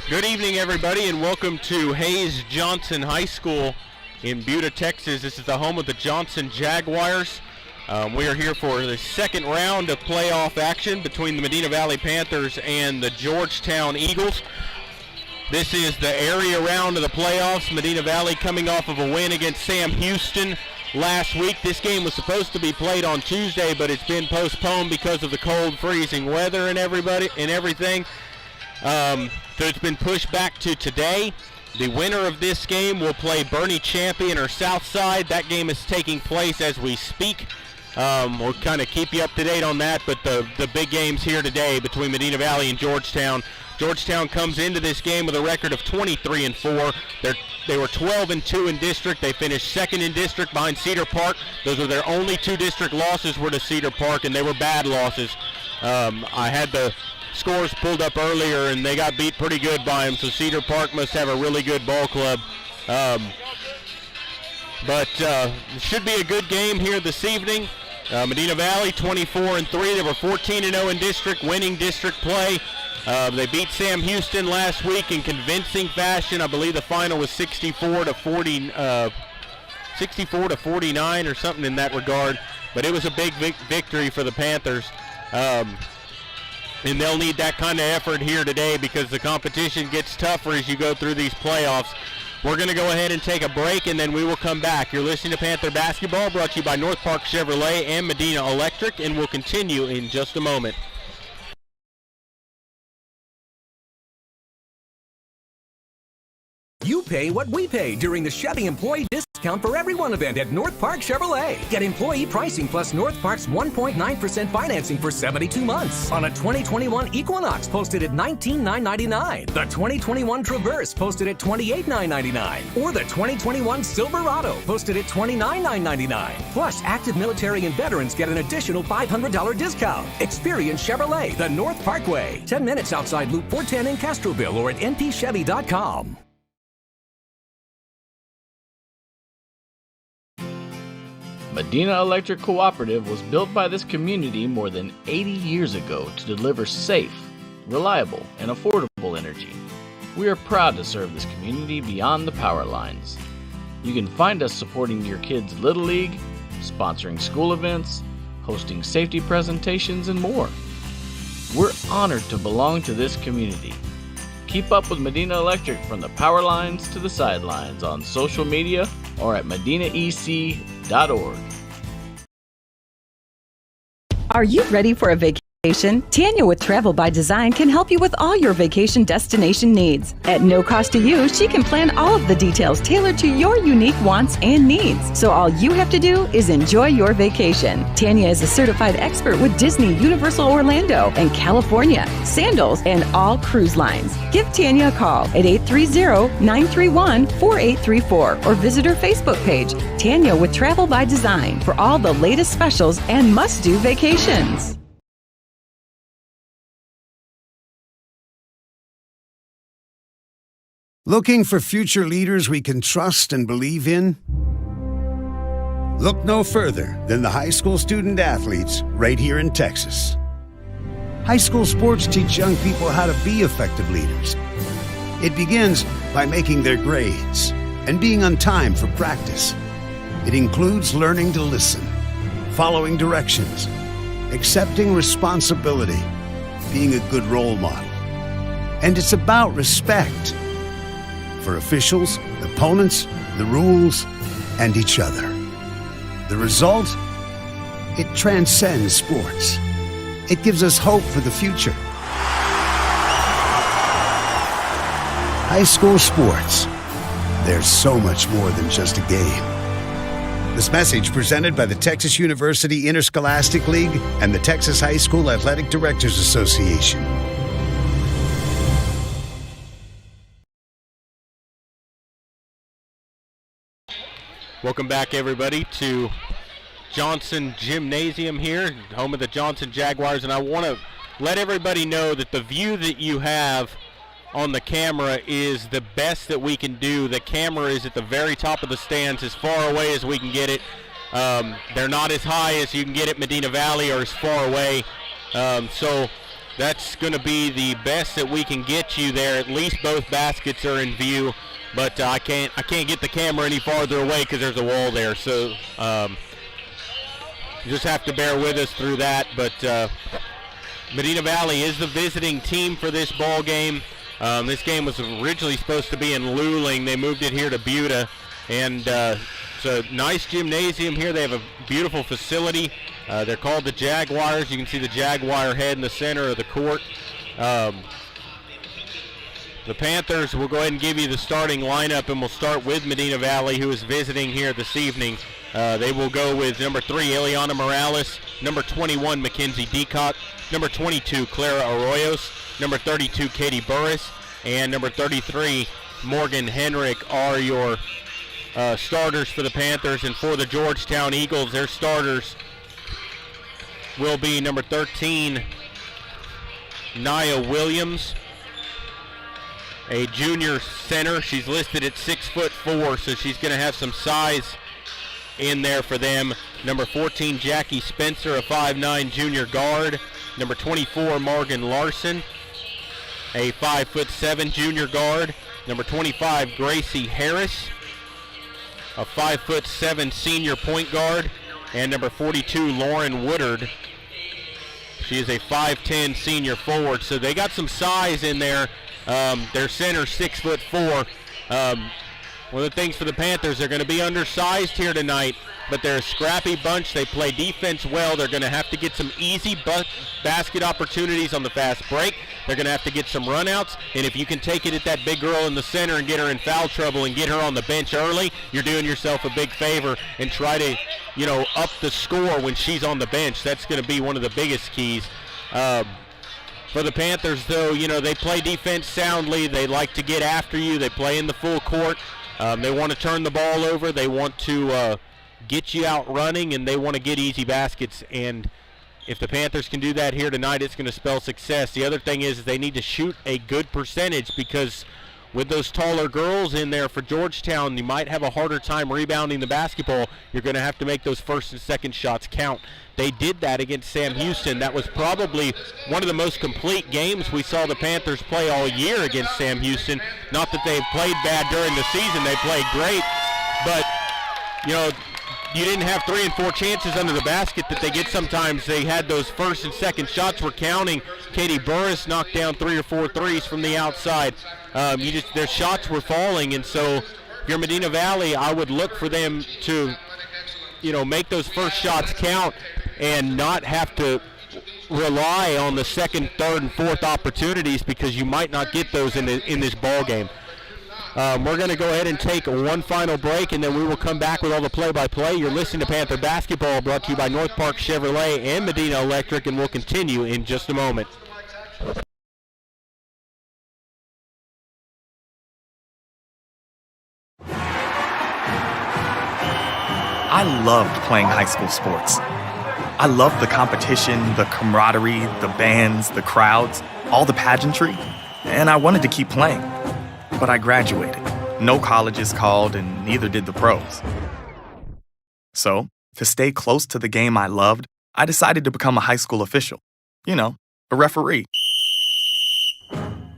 Good evening, everybody, and welcome to Hayes Johnson High School in Buda, Texas. This is the home of the Johnson Jaguars. We are here for the second round of playoff action between the Medina Valley Panthers and the Georgetown Eagles. This is the area round of the playoffs. Medina Valley coming off of a win against Sam Houston last week. This game was supposed to be played on Tuesday, but it's been postponed because of the cold, freezing weather and everything. So it's been pushed back to today. The winner of this game will play Bernie Champion or Southside. That game is taking place as we speak. We'll kind of keep you up to date on that, but the big game's here today between Medina Valley and Georgetown. Georgetown comes into this game with a record of 23-4. They were 12-2 in district. They finished second in district behind Cedar Park. Those were their only two district losses were to Cedar Park, and they were bad losses. I had the scores pulled up earlier, and they got beat pretty good by them, so Cedar Park must have a really good ball club. But it should be a good game here this evening. Medina Valley 24-3. They were 14-0 in district, winning district play. They beat Sam Houston last week in convincing fashion. I believe the final was 64-49 or something in that regard. But it was a big victory for the Panthers. And they'll need that kind of effort here today because the competition gets tougher as you go through these playoffs. We're going to go ahead and take a break, and then we will come back. You're listening to Panther Basketball, brought to you by North Park Chevrolet and Medina Electric, and we'll continue in just a moment. You pay what we pay during the Chevy Employee Discount for Everyone event at North Park Chevrolet. Get employee pricing plus North Park's 1.9% financing for 72 months on a 2021 Equinox posted at $19,999, the 2021 Traverse posted at $28,999, or the 2021 Silverado posted at $29,999. Plus, active military and veterans get an additional $500 discount. Experience Chevrolet, the North Parkway, 10 minutes outside Loop 410 in Castroville or at npchevy.com. Medina Electric Cooperative was built by this community more than 80 years ago to deliver safe, reliable, and affordable energy. We are proud to serve this community beyond the power lines. You can find us supporting your kids' Little League, sponsoring school events, hosting safety presentations, and more. We're honored to belong to this community. Keep up with Medina Electric from the power lines to the sidelines on social media or at medinaec.org. Are you ready for a vacation? Tanya with Travel by Design can help you with all your vacation destination needs. At no cost to you, she can plan all of the details tailored to your unique wants and needs. So all you have to do is enjoy your vacation. Tanya is a certified expert with Disney, Universal Orlando, and California, Sandals, and all cruise lines. Give Tanya a call at 830-931-4834 or visit her Facebook page, Tanya with Travel by Design, for all the latest specials and must-do vacations. Looking for future leaders we can trust and believe in? Look no further than the high school student athletes right here in Texas. High school sports teach young people how to be effective leaders. It begins by making their grades and being on time for practice. It includes learning to listen, following directions, accepting responsibility, being a good role model. And it's about respect for officials, opponents, the rules, and each other. The result? It transcends sports. It gives us hope for the future. High school sports. There's so much more than just a game. This message presented by the Texas University Interscholastic League and the Texas High School Athletic Directors Association. Welcome back, everybody, to Johnson Gymnasium here, home of the Johnson Jaguars, and I want to let everybody know that the view that you have on the camera is the best that we can do. The camera is at the very top of the stands, as far away as we can get it. They're not as high as you can get at Medina Valley or as far away. So that's going to be the best that we can get you there. At least both baskets are in view, but I can't get the camera any farther away because there's a wall there. So you just have to bear with us through that. But Medina Valley is the visiting team for this ball game. This game was originally supposed to be in Luling. They moved it here to Buda, and it's a nice gymnasium here. They have a beautiful facility. They're called the Jaguars. You can see the Jaguar head in the center of the court. The Panthers will go ahead and give you the starting lineup, and we'll start with Medina Valley, who is visiting here this evening. They will go with number 3, Eliana Morales, number 21, Mackenzie Deacock, number 22, Clara Arroyos, number 32, Katie Burris, and number 33, Morgan Henrik are your starters for the Panthers. And for the Georgetown Eagles, their starters will be number 13, Nia Williams, a junior center. She's listed at 6'4", so she's going to have some size in there for them. Number 14, Jackie Spencer, a 5'9" junior guard. Number 24, Morgan Larson, a 5'7" junior guard. Number 25, Gracie Harris, a 5'7" senior point guard. And number 42, Lauren Woodard. She is a 5'10" senior forward. So they got some size in there. Their center, 6'4". One of the things for the Panthers, they're going to be undersized here tonight, but they're a scrappy bunch. They play defense well. They're going to have to get some easy basket opportunities on the fast break. They're going to have to get some runouts, and if you can take it at that big girl in the center and get her in foul trouble and get her on the bench early, you're doing yourself a big favor, and try to, up the score when she's on the bench. That's going to be one of the biggest keys. For the Panthers, though, they play defense soundly. They like to get after you. They play in the full court. They want to turn the ball over. They want to get you out running, and they want to get easy baskets. And if the Panthers can do that here tonight, it's going to spell success. The other thing is they need to shoot a good percentage, because with those taller girls in there for Georgetown, you might have a harder time rebounding the basketball. You're going to have to make those first and second shots count. They did that against Sam Houston. That was probably one of the most complete games we saw the Panthers play all year against Sam Houston. Not that they've played bad during the season. They played great. But, you didn't have 3 and 4 chances under the basket that they get sometimes. They had those first and second shots were counting. Katie Burris knocked down 3 or 4 threes from the outside. Their shots were falling. And so if you're Medina Valley, I would look for them to, make those first shots count and not have to rely on the second, third, and fourth opportunities, because you might not get those in this ball game. We're going to go ahead and take one final break, and then we will come back with all the play-by-play. You're listening to Panther Basketball, brought to you by North Park Chevrolet and Medina Electric, and we'll continue in just a moment. I loved playing high school sports. I loved the competition, the camaraderie, the bands, the crowds, all the pageantry, and I wanted to keep playing. But I graduated. No colleges called, and neither did the pros. So, to stay close to the game I loved, I decided to become a high school official. A referee.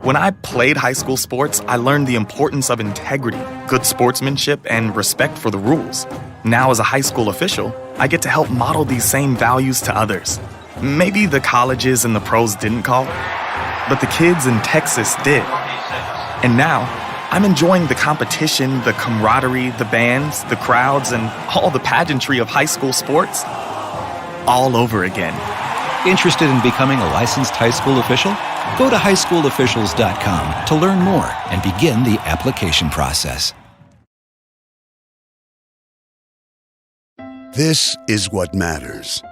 When I played high school sports, I learned the importance of integrity, good sportsmanship, and respect for the rules. Now, as a high school official, I get to help model these same values to others. Maybe the colleges and the pros didn't call, but the kids in Texas did. And now, I'm enjoying the competition, the camaraderie, the bands, the crowds, and all the pageantry of high school sports all over again. Interested in becoming a licensed high school official? Go to highschoolofficials.com to learn more and begin the application process. This is what matters.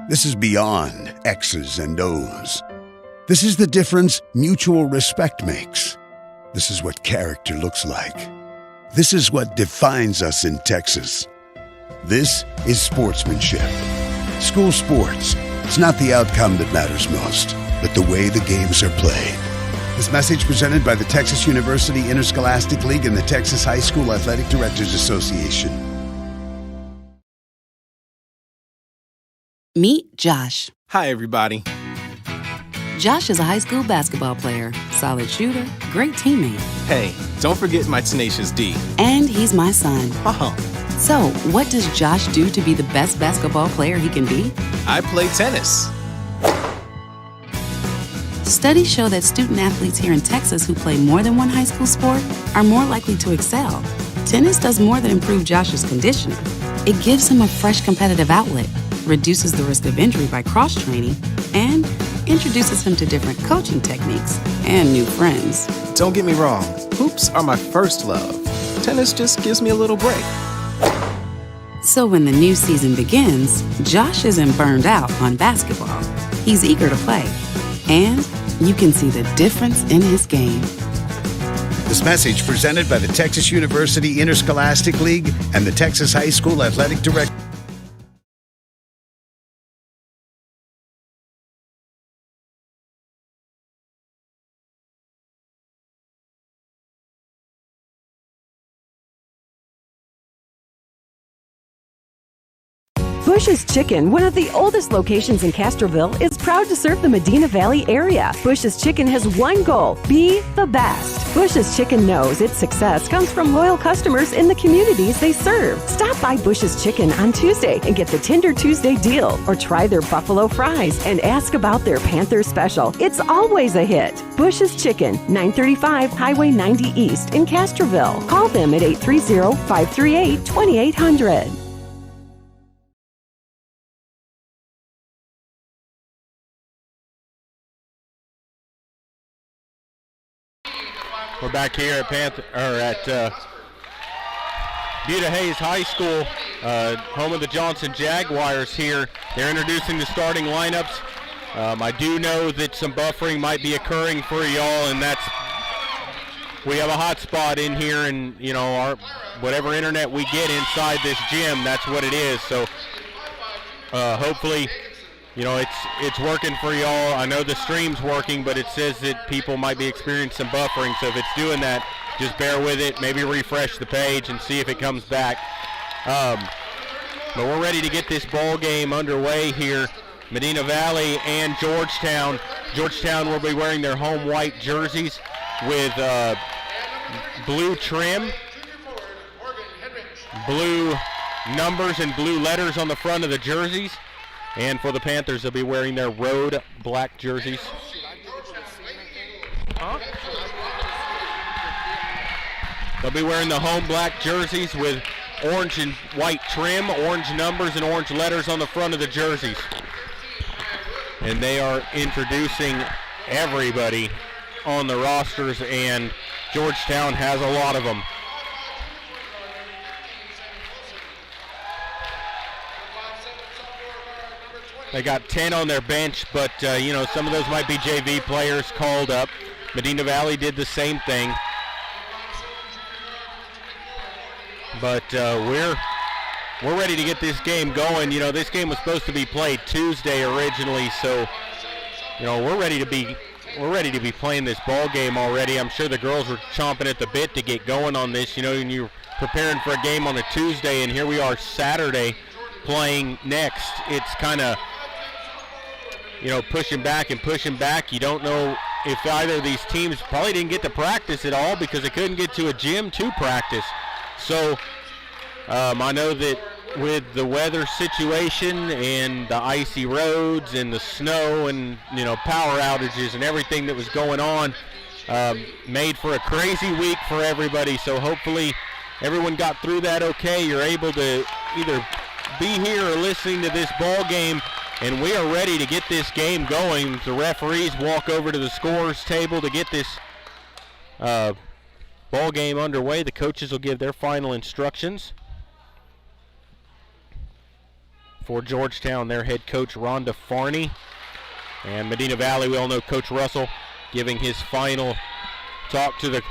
This is beyond X's and O's. This is the difference mutual respect makes. This is what character looks like. This is what defines us in Texas. This is sportsmanship. School sports. It's not the outcome that matters most, but the way the games are played. This message presented by the Texas University Interscholastic League and the Texas High School Athletic Directors Association. Meet Josh. Hi, everybody. Josh is a high school basketball player, solid shooter, great teammate. Hey, don't forget my tenacious D. And he's my son. Oh. So, what does Josh do to be the best basketball player he can be? I play tennis. Studies show that student athletes here in Texas who play more than one high school sport are more likely to excel. Tennis does more than improve Josh's conditioning. It gives him a fresh competitive outlet, reduces the risk of injury by cross-training, and introduces him to different coaching techniques and new friends. Don't get me wrong, hoops are my first love. Tennis just gives me a little break. So when the new season begins, Josh isn't burned out on basketball. He's eager to play. And you can see the difference in his game. This message presented by the Texas University Interscholastic League and the Texas High School Athletic Director. Bush's Chicken, one of the oldest locations in Castroville, is proud to serve the Medina Valley area. Bush's Chicken has one goal: be the best. Bush's Chicken knows its success comes from loyal customers in the communities they serve. Stop by Bush's Chicken on Tuesday and get the Tender Tuesday deal, or try their buffalo fries and ask about their Panther special. It's always a hit. Bush's Chicken, 935 Highway 90 East in Castroville. Call them at 830-538-2800. We're back here at Buda Hayes High School, home of the Johnson Jaguars here. They're introducing the starting lineups. I do know that some buffering might be occurring for y'all, and we have a hot spot in here, and our whatever internet we get inside this gym, that's what it is. So hopefully, it's working for y'all. I know the stream's working, but it says that people might be experiencing some buffering. So if it's doing that, just bear with it. Maybe refresh the page and see if it comes back. But we're ready to get this ball game underway here. Medina Valley and Georgetown. Georgetown will be wearing their home white jerseys with blue trim, blue numbers and blue letters on the front of the jerseys. And for the Panthers, they'll be wearing their road black jerseys. They'll be wearing the home black jerseys with orange and white trim, orange numbers and orange letters on the front of the jerseys. And they are introducing everybody on the rosters, and Georgetown has a lot of them. They got 10 on their bench, but some of those might be JV players called up. Medina Valley did the same thing. But we're ready to get this game going. This game was supposed to be played Tuesday originally, so we're ready to be playing this ball game already. I'm sure the girls were chomping at the bit to get going on this. And you're preparing for a game on a Tuesday, and here we are Saturday playing next. It's kind of pushing back and pushing back. You don't know if either of these teams probably didn't get to practice at all because they couldn't get to a gym to practice. So I know that with the weather situation and the icy roads and the snow and power outages and everything that was going on, made for a crazy week for everybody. So hopefully everyone got through that okay. You're able to either be here or listening to this ball game, and we are ready to get this game going. The referees walk over to the scorers table to get this ball game underway. The coaches will give their final instructions. For Georgetown, their head coach Rhonda Farney, and Medina Valley, we all know Coach Russell giving his final talk to the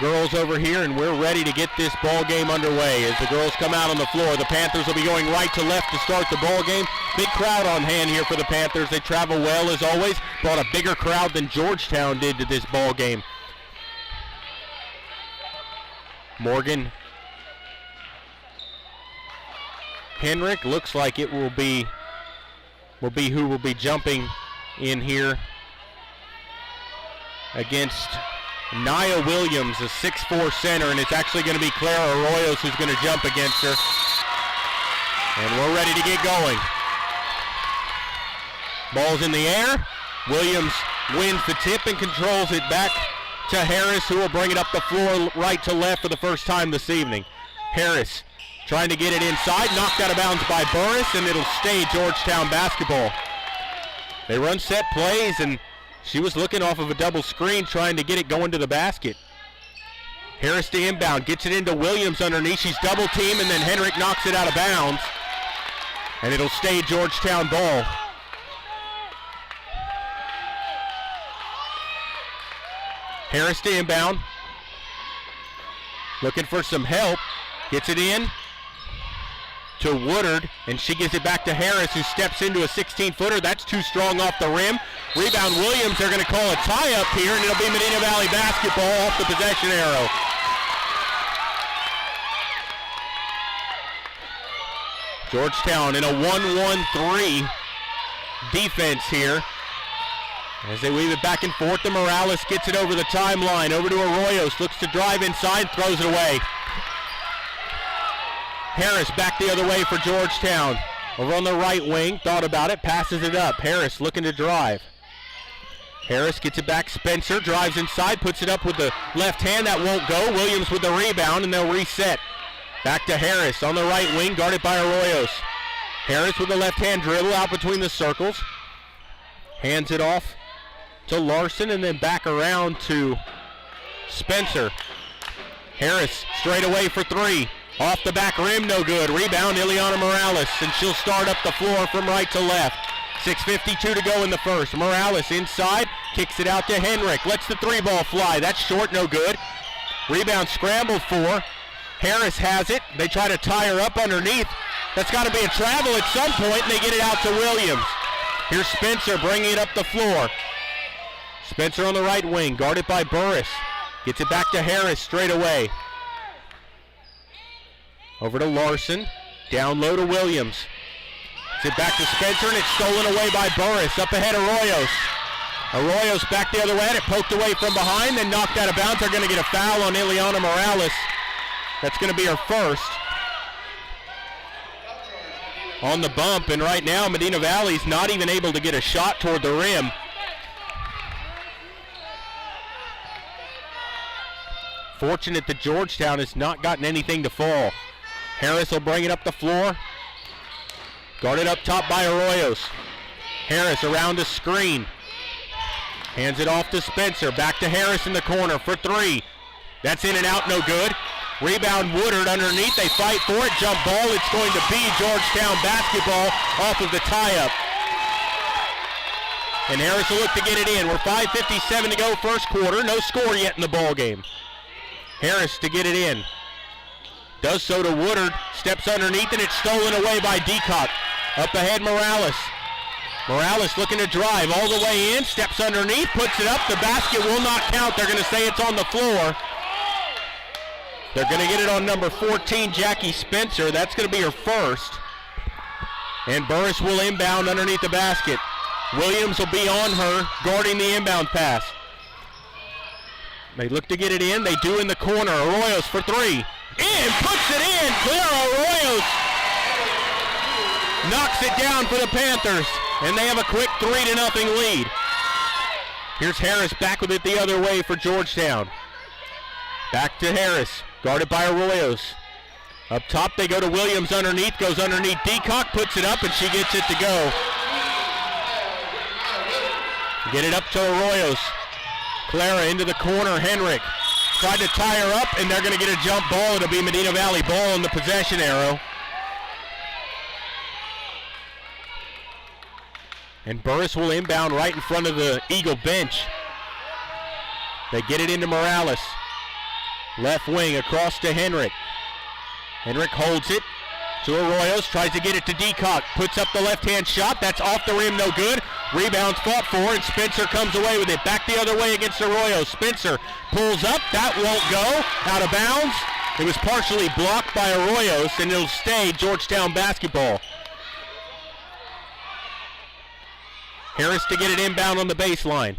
girls over here, and we're ready to get this ball game underway. As the girls come out on the floor, the Panthers will be going right to left to start the ball game. Big crowd on hand here for the Panthers. They travel well as always. Brought a bigger crowd than Georgetown did to this ball game. Morgan Henrik looks like it will be who will be jumping in here against Nia Williams, a 6'4" center, and it's actually going to be Clara Arroyos who's going to jump against her. And we're ready to get going. Ball's in the air. Williams wins the tip and controls it back to Harris, who will bring it up the floor right to left for the first time this evening. Harris trying to get it inside, knocked out of bounds by Burris, and it'll stay Georgetown basketball. They run set plays, and she was looking off of a double screen trying to get it going to the basket. Harris to inbound, gets it into Williams underneath. She's double teamed, and then Henrik knocks it out of bounds. And it'll stay Georgetown ball. Harris to inbound. Looking for some help. Gets it in to Woodard, and she gives it back to Harris, who steps into a 16-footer. That's too strong off the rim. Rebound Williams. They're going to call a tie-up here, and it'll be Medina Valley basketball off the possession arrow. Georgetown in a 1-1-3 defense here. As they weave it back and forth, the Morales gets it over the timeline. Over to Arroyos, looks to drive inside, throws it away. Harris back the other way for Georgetown. Over on the right wing, thought about it, passes it up. Harris looking to drive. Harris gets it back, Spencer drives inside, puts it up with the left hand, that won't go. Williams with the rebound, and they'll reset. Back to Harris on the right wing, guarded by Arroyos. Harris with the left hand dribble out between the circles. Hands it off to Larson, and then back around to Spencer. Harris straight away for three. Off the back rim, no good. Rebound, Ileana Morales, and she'll start up the floor from right to left. 6:52 to go in the first. Morales inside, kicks it out to Henrik. Lets the three ball fly. That's short, no good. Rebound scrambled for. Harris has it. They try to tie her up underneath. That's got to be a travel at some point, and they get it out to Williams. Here's Spencer bringing it up the floor. Spencer on the right wing, guarded by Burris. Gets it back to Harris straight away. Over to Larson. Down low to Williams. Gets it back to Spencer, and it's stolen away by Burris. Up ahead, Arroyos. Arroyos back the other way, and it poked away from behind, then knocked out of bounds. They're going to get a foul on Ileana Morales. That's going to be her first. On the bump, and right now Medina Valley's not even able to get a shot toward the rim. Fortunate that Georgetown has not gotten anything to fall. Harris will bring it up the floor. Guarded up top by Arroyos. Harris around the screen. Hands it off to Spencer. Back to Harris in the corner for three. That's in and out, no good. Rebound Woodard underneath. They fight for it. Jump ball. It's going to be Georgetown basketball off of the tie-up. And Harris will look to get it in. We're 5:57 to go first quarter. No score yet in the ball game. Harris to get it in. Does so to Woodard. Steps underneath, and it's stolen away by Deacock. Up ahead, Morales. Morales looking to drive all the way in. Steps underneath, puts it up. The basket will not count. They're going to say it's on the floor. They're going to get it on number 14, Jackie Spencer. That's going to be her first. And Burris will inbound underneath the basket. Williams will be on her, guarding the inbound pass. They look to get it in. They do in the corner. Arroyos for three. In, puts it in. Clara Arroyos knocks it down for the Panthers. And they have a quick 3-0 lead. Here's Harris back with it the other way for Georgetown. Back to Harris, guarded by Arroyos. Up top they go to Williams underneath, goes underneath Deacock, puts it up, and she gets it to go. Get it up to Arroyos. Clara into the corner, Henrik. Tried to tie her up, and they're going to get a jump ball. It'll be Medina Valley ball on the possession arrow. And Burris will inbound right in front of the Eagle bench. They get it into Morales. Left wing across to Henrik. Henrik holds it to Arroyos, tries to get it to Deacock. Puts up the left-hand shot. That's off the rim, no good. Rebounds fought for, and Spencer comes away with it. Back the other way against Arroyos. Spencer pulls up. That won't go. Out of bounds. It was partially blocked by Arroyos, and it'll stay Georgetown basketball. Harris to get it inbound on the baseline.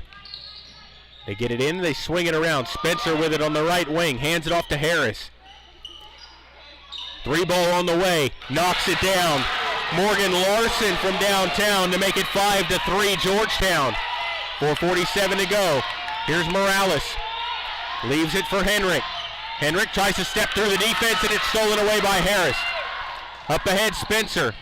They get it in, they swing it around. Spencer with it on the right wing, hands it off to Harris. 3 ball on the way, knocks it down. Morgan Larson from downtown to make it 5-3 Georgetown. 4:47 to go. Here's Morales. Leaves it for Henrik. Henrik tries to step through the defense and it's stolen away by Harris. Up ahead, Spencer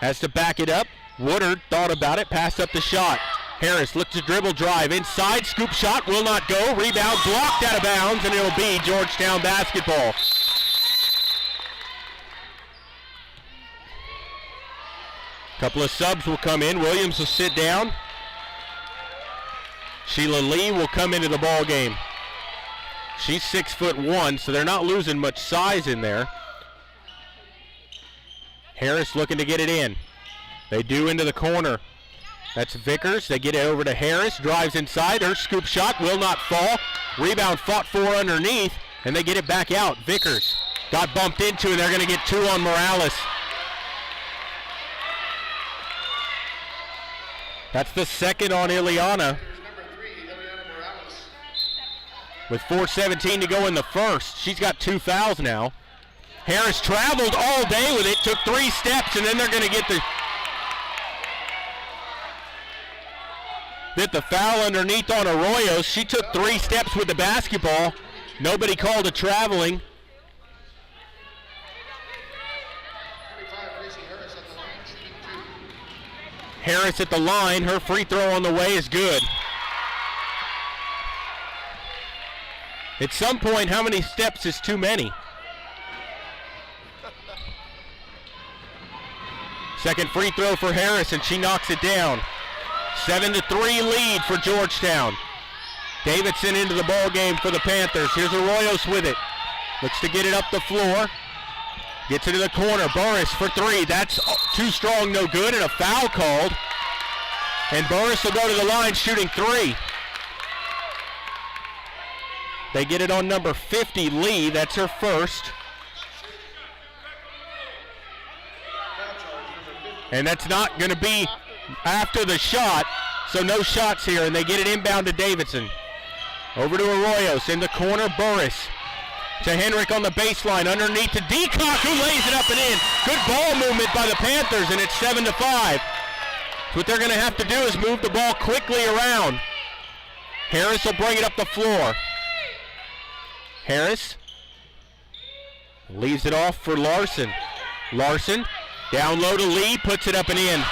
has to back it up. Woodard thought about it, passed up the shot. Harris looks to dribble drive inside, scoop shot will not go. Rebound blocked out of bounds and it'll be Georgetown basketball. Couple of subs will come in. Williams will sit down. Sheila Lee will come into the ball game. She's 6'1", so they're not losing much size in there. Harris looking to get it in. They do into the corner. That's Vickers. They get it over to Harris. Drives inside. Her scoop shot will not fall. Rebound fought for underneath, and they get it back out. Vickers got bumped into, and they're going to get 2 on Morales. That's the second on Ileana. With 4:17 to go in the first. She's got 2 fouls now. Harris traveled all day with it, took 3 steps, and then they're going to get the foul underneath on Arroyo. She took 3 steps with the basketball. Nobody called a traveling. Harris at the line. Her free throw on the way is good. At some point, how many steps is too many? Second free throw for Harris, and she knocks it down. 7-3 lead for Georgetown. Davidson into the ball game for the Panthers. Here's Arroyos with it. Looks to get it up the floor. Gets it to the corner. Burris for 3. That's too strong, no good, and a foul called. And Burris will go to the line shooting 3. They get it on number 50, Lee. That's her first. And that's not going to be after the shot, so no shots here, and they get it inbound to Davidson. Over to Arroyos in the corner, Burris. To Henrik on the baseline, underneath to Deacock, who lays it up and in. Good ball movement by the Panthers, and it's 7-5. What they're going to have to do is move the ball quickly around. Harris will bring it up the floor. Harris leaves it off for Larson. Larson down low to Lee, puts it up and in.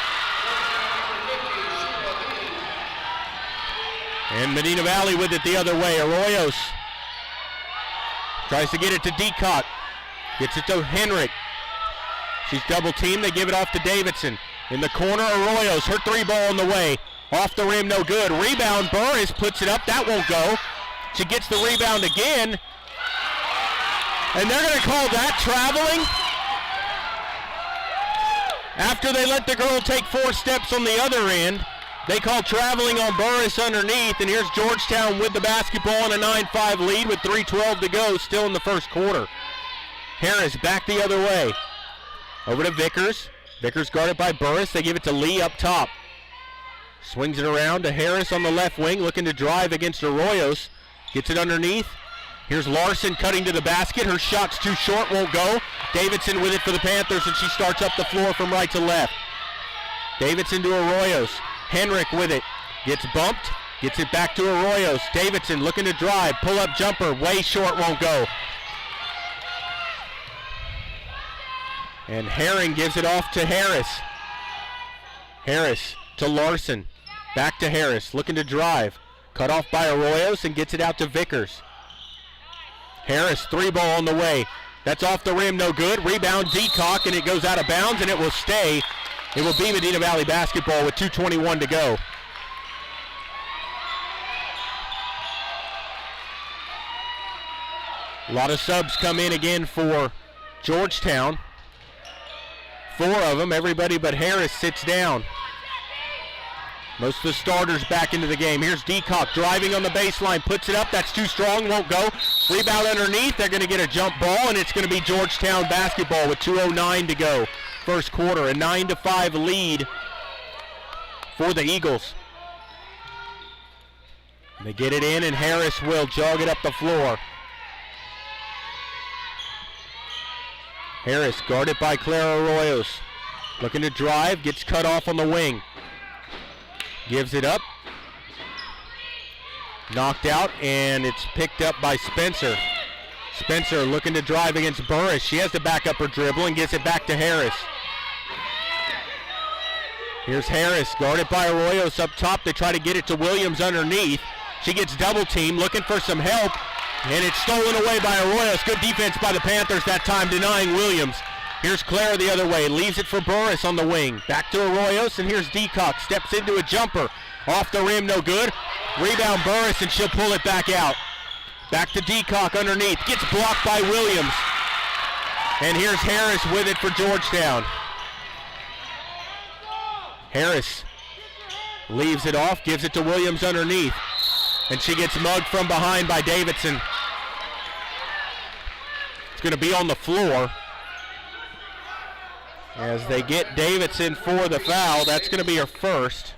And Medina Valley with it the other way. Arroyos tries to get it to Deacock. Gets it to Henrik. She's double teamed. They give it off to Davidson. In the corner, Arroyos. Her 3 ball on the way. Off the rim, no good. Rebound, Burris puts it up. That won't go. She gets the rebound again. And they're going to call that traveling. After they let the girl take 4 steps on the other end, they call traveling on Burris underneath, and here's Georgetown with the basketball and a 9-5 lead with 3:12 to go, still in the first quarter. Harris back the other way. Over to Vickers. Vickers guarded by Burris. They give it to Lee up top. Swings it around to Harris on the left wing, looking to drive against Arroyos. Gets it underneath. Here's Larson cutting to the basket. Her shot's too short, won't go. Davidson with it for the Panthers, and she starts up the floor from right to left. Davidson to Arroyos. Henrik with it. Gets bumped. Gets it back to Arroyos. Davidson looking to drive. Pull-up jumper. Way short, won't go. And Herring gives it off to Harris. Harris to Larson. Back to Harris. Looking to drive. Cut off by Arroyos and gets it out to Vickers. Harris, 3 ball on the way. That's off the rim, no good. Rebound, Deacock, and it goes out of bounds, and it will stay. It will be Medina Valley basketball with 2:21 to go. A lot of subs come in again for Georgetown. 4 of them, everybody but Harris sits down. Most of the starters back into the game. Here's Deacock driving on the baseline, puts it up, that's too strong, won't go. Rebound underneath, they're gonna get a jump ball, and it's gonna be Georgetown basketball with 2:09 to go. First quarter, a 9-5 lead for the Eagles. They get it in, and Harris will jog it up the floor. Harris guarded by Clara Arroyos. Looking to drive, gets cut off on the wing. Gives it up. Knocked out, and it's picked up by Spencer. Spencer looking to drive against Burris. She has to back up her dribble and gets it back to Harris. Here's Harris, guarded by Arroyos up top. They try to get it to Williams underneath. She gets double teamed, looking for some help, and it's stolen away by Arroyos. Good defense by the Panthers that time, denying Williams. Here's Clara the other way, leaves it for Burris on the wing. Back to Arroyos, and here's Deacock, steps into a jumper. Off the rim, no good. Rebound Burris, and she'll pull it back out. Back to Deacock underneath, gets blocked by Williams. And here's Harris with it for Georgetown. Harris leaves it off, gives it to Williams underneath. And she gets mugged from behind by Davidson. It's going to be on the floor. As they get Davidson for the foul, that's going to be her first.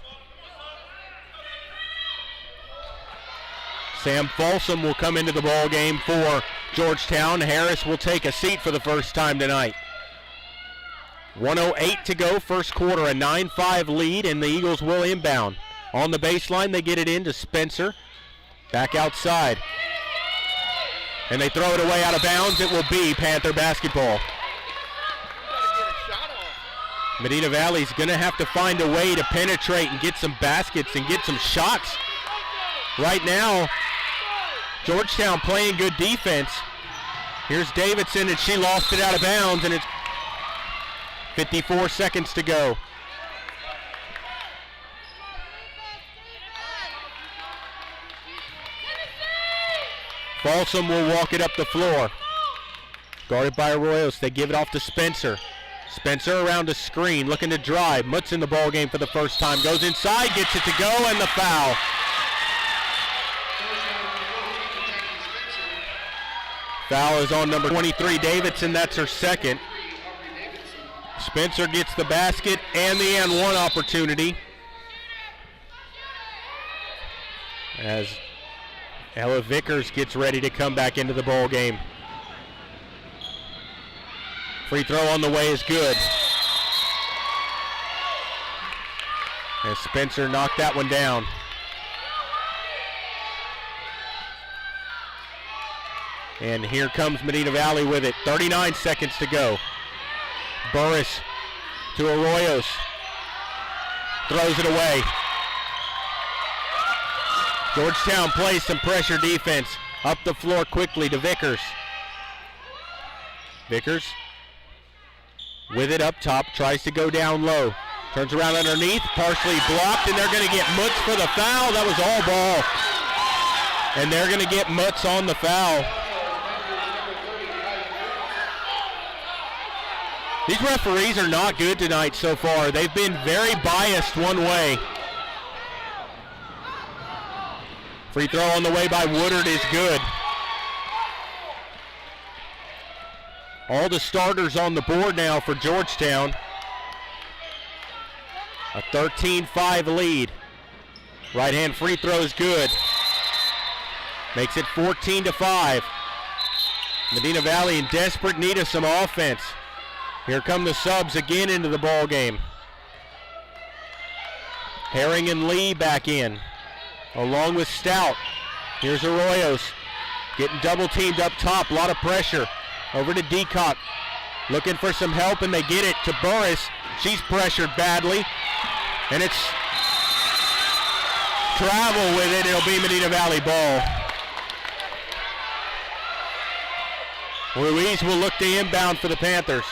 Sam Folsom will come into the ball game for Georgetown. Harris will take a seat for the first time tonight. 1:08 to go, first quarter, a 9-5 lead, and the Eagles will inbound. On the baseline, they get it in to Spencer. Back outside. And they throw it away out of bounds. It will be Panther basketball. Medina Valley's going to have to find a way to penetrate and get some baskets and get some shots. Right now, Georgetown playing good defense. Here's Davidson, and she lost it out of bounds, and it's 54 seconds to go. Folsom will walk it up the floor. Guarded by Arroyos. They give it off to Spencer. Spencer around a screen, looking to drive. Mutt's in the ball game for the first time. Goes inside, gets it to go, and the foul. Foul is on number 23, Davidson. That's her second. Spencer gets the basket and the and one opportunity. As Ella Vickers gets ready to come back into the ball game. Free throw on the way is good. As Spencer knocked that one down. And here comes Medina Valley with it. 39 seconds to go. Burris to Arroyos. Throws it away. Georgetown plays some pressure defense. Up the floor quickly to Vickers. Vickers with it up top, tries to go down low. Turns around underneath, partially blocked, and they're going to get Mutz for the foul. That was all ball. And they're going to get Mutz on the foul. These referees are not good tonight so far. They've been very biased one way. Free throw on the way by Woodard is good. All the starters on the board now for Georgetown. A 13-5 lead. Right hand free throw is good. Makes it 14-5. Medina Valley in desperate need of some offense. Here come the subs again into the ball game. Herring and Lee back in, along with Stout. Here's Arroyos, getting double teamed up top, a lot of pressure. Over to Deacock, looking for some help, and they get it to Burris. She's pressured badly, and it's travel with it. It'll be Medina Valley ball. Ruiz will look to inbound for the Panthers.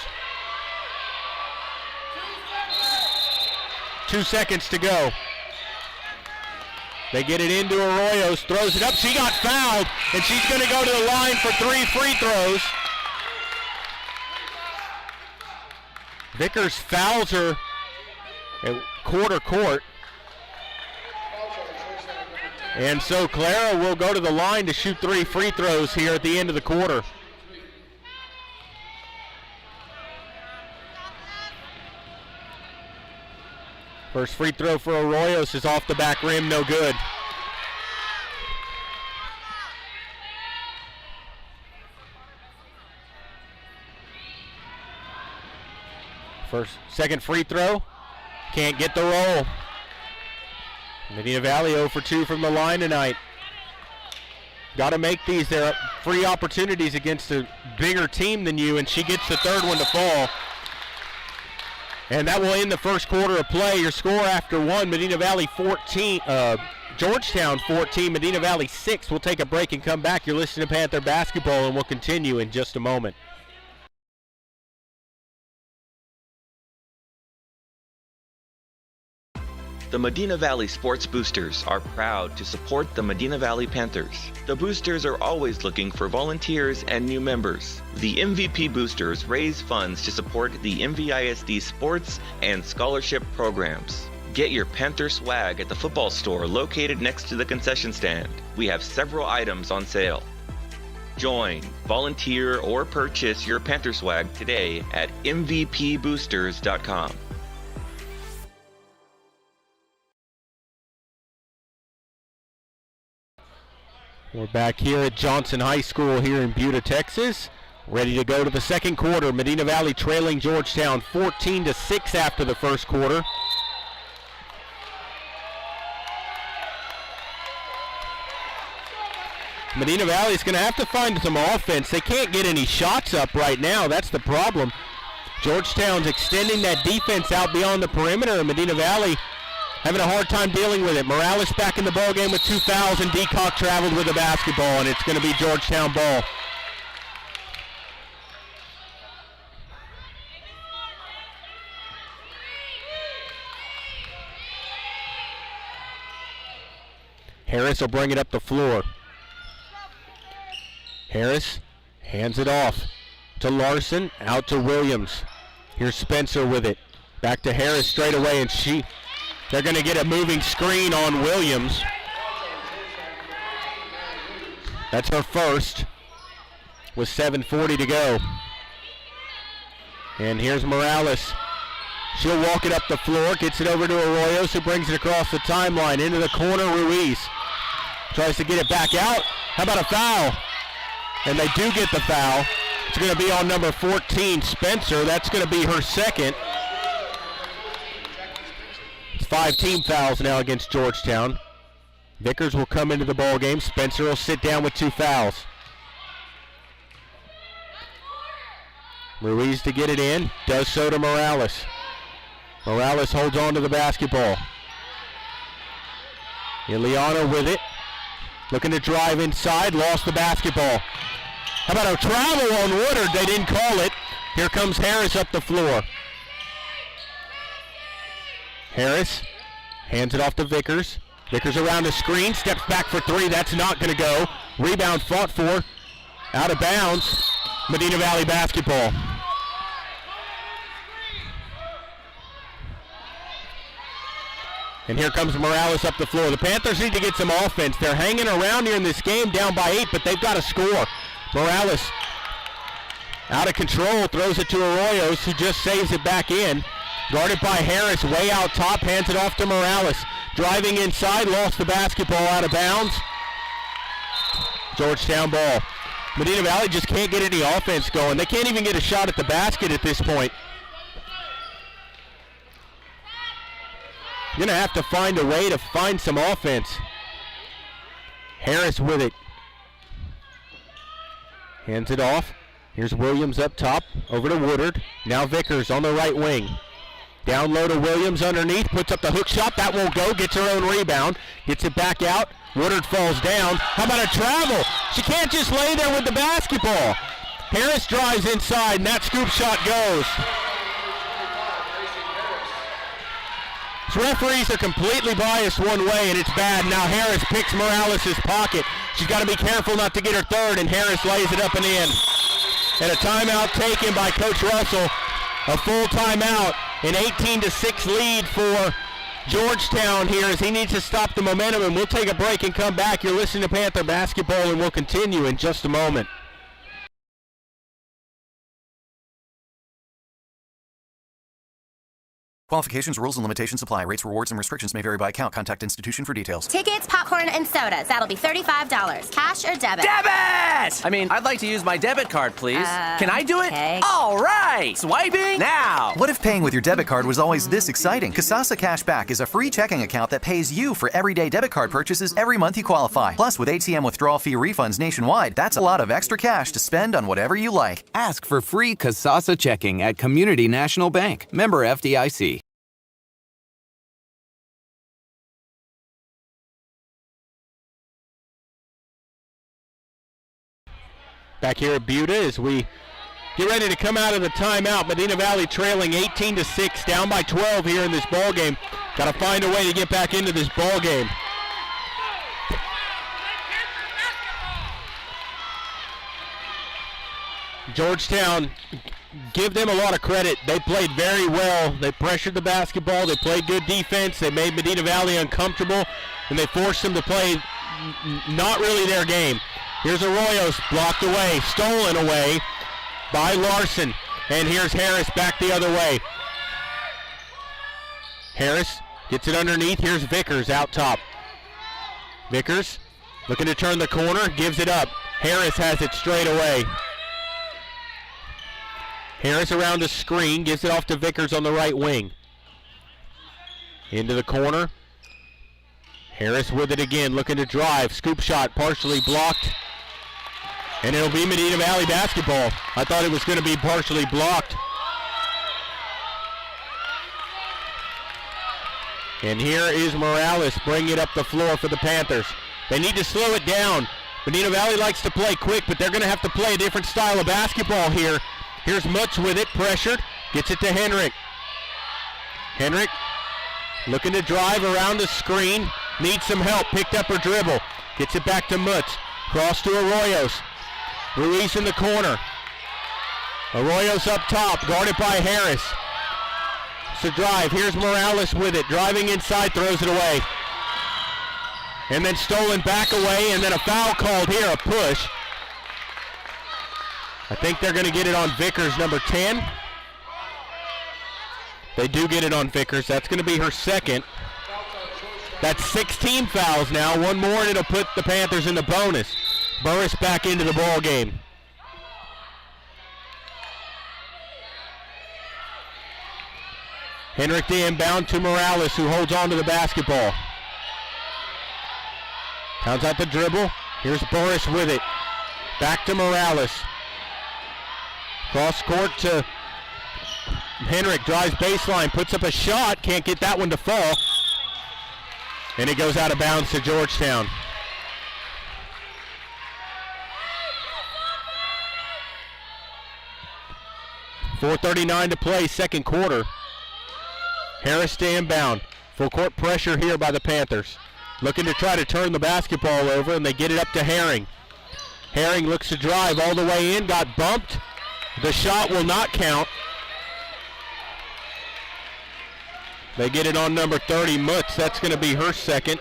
2 seconds to go. They get it into Arroyos, throws it up. She got fouled, and she's going to go to the line for 3 free throws. Vickers fouls her at quarter court. And so Clara will go to the line to shoot 3 free throws here at the end of the quarter. First free throw for Arroyos is off the back rim, no good. Second free throw. Can't get the roll. Medina Valley 0 for 2 from the line tonight. Got to make these. They're free opportunities against a bigger team than you, and she gets the third one to fall. And that will end the first quarter of play. Your score after one, Medina Valley 14, Georgetown 14, Medina Valley 6. We'll take a break and come back. You're listening to Panther Basketball, and we'll continue in just a moment. The Medina Valley Sports Boosters are proud to support the Medina Valley Panthers. The Boosters are always looking for volunteers and new members. The MVP Boosters raise funds to support the MVISD sports and scholarship programs. Get your Panther swag at the football store located next to the concession stand. We have several items on sale. Join, volunteer, or purchase your Panther swag today at mvpboosters.com. We're back here at Johnson High School here in Buda, Texas. Ready to go to the second quarter. Medina Valley trailing Georgetown 14-6 after the first quarter. Medina Valley is going to have to find some offense. They can't get any shots up right now. That's the problem. Georgetown's extending that defense out beyond the perimeter, and Medina Valley having a hard time dealing with it. Morales back in the ball game with 2 fouls, and Deacock traveled with the basketball, and it's going to be Georgetown ball. Harris will bring it up the floor. Harris hands it off to Larson, out to Williams. Here's Spencer with it. Back to Harris straight away, and they're going to get a moving screen on Williams. That's her first with 7:40 to go. And here's Morales. She'll walk it up the floor, gets it over to Arroyos, who brings it across the timeline into the corner. Ruiz tries to get it back out. How about a foul? And they do get the foul. It's going to be on number 14, Spencer. That's going to be her second. It's 5 team fouls now against Georgetown. Vickers will come into the ball game. Spencer will sit down with 2 fouls. Ruiz to get it in, does so to Morales. Morales holds on to the basketball. Ileana with it, looking to drive inside, lost the basketball. How about a travel on Woodard? They didn't call it. Here comes Harris up the floor. Harris hands it off to Vickers. Vickers around the screen, steps back for 3. That's not going to go. Rebound fought for. Out of bounds. Medina Valley basketball. And here comes Morales up the floor. The Panthers need to get some offense. They're hanging around here in this game, down by 8, but they've got to score. Morales out of control, throws it to Arroyos, who just saves it back in. Guarded by Harris, way out top, hands it off to Morales. Driving inside, lost the basketball, out of bounds. Georgetown ball. Medina Valley just can't get any offense going. They can't even get a shot at the basket at this point. You're going to have to find a way to find some offense. Harris with it. Hands it off. Here's Williams up top, over to Woodard. Now Vickers on the right wing. Down low to Williams underneath, puts up the hook shot. That won't go, gets her own rebound. Gets it back out. Woodard falls down. How about a travel? She can't just lay there with the basketball. Harris drives inside, and that scoop shot goes. Referees are completely biased one way, and it's bad. Now Harris picks Morales' pocket. She's got to be careful not to get her third, and Harris lays it up and in. And a timeout taken by Coach Russell. A full timeout. An 18-6 lead for Georgetown here as he needs to stop the momentum, and we'll take a break and come back. You're listening to Panther Basketball, and we'll continue in just a moment. Qualifications, rules, and limitations apply. Rates, rewards, and restrictions may vary by account. Contact institution for details. Tickets, popcorn, and sodas. That'll be $35. Cash or debit? Debit! I'd like to use my debit card, please. Can I do it? Okay. All right! Swiping now! What if paying with your debit card was always this exciting? Kasasa Cashback is a free checking account that pays you for everyday debit card purchases every month you qualify. Plus, with ATM withdrawal fee refunds nationwide, that's a lot of extra cash to spend on whatever you like. Ask for free Kasasa checking at Community National Bank. Member FDIC. Back here at Buda as we get ready to come out of the timeout. Medina Valley trailing 18-6, down by 12 here in this ball game. Got to find a way to get back into this ball game. Georgetown, give them a lot of credit. They played very well. They pressured the basketball. They played good defense. They made Medina Valley uncomfortable, and they forced them to play not really their game. Here's Arroyos, blocked away, stolen away by Larson. And here's Harris back the other way. Harris gets it underneath. Here's Vickers out top. Vickers looking to turn the corner, gives it up. Harris has it straight away. Harris around the screen, gives it off to Vickers on the right wing. Into the corner. Harris with it again, looking to drive. Scoop shot partially blocked. And it'll be Medina Valley basketball. I thought it was going to be partially blocked. And here is Morales bringing it up the floor for the Panthers. They need to slow it down. Medina Valley likes to play quick, but they're going to have to play a different style of basketball here. Here's Mutz with it, pressured, gets it to Henrik. Henrik looking to drive around the screen, needs some help, picked up her dribble, gets it back to Mutz, cross to Arroyos. Ruiz in the corner. Arroyos up top, guarded by Harris. It's a drive, here's Morales with it, driving inside, throws it away. And then stolen back away, and then a foul called here, a push. I think they're going to get it on Vickers, number 10. They do get it on Vickers. That's going to be her second. That's 16 fouls now. One more and it'll put the Panthers in the bonus. Burris back into the ball game. Henrik the inbound to Morales, who holds on to the basketball. Counts out the dribble. Here's Burris with it. Back to Morales. Cross court to Henrik, drives baseline, puts up a shot, can't get that one to fall. And it goes out of bounds to Georgetown. .4:39 to play, second quarter. Harris to inbound. Full court pressure here by the Panthers. Looking to try to turn the basketball over, and they get it up to Herring. Herring looks to drive all the way in, got bumped. The shot will not count. They get it on number 30, Mutz. That's going to be her second.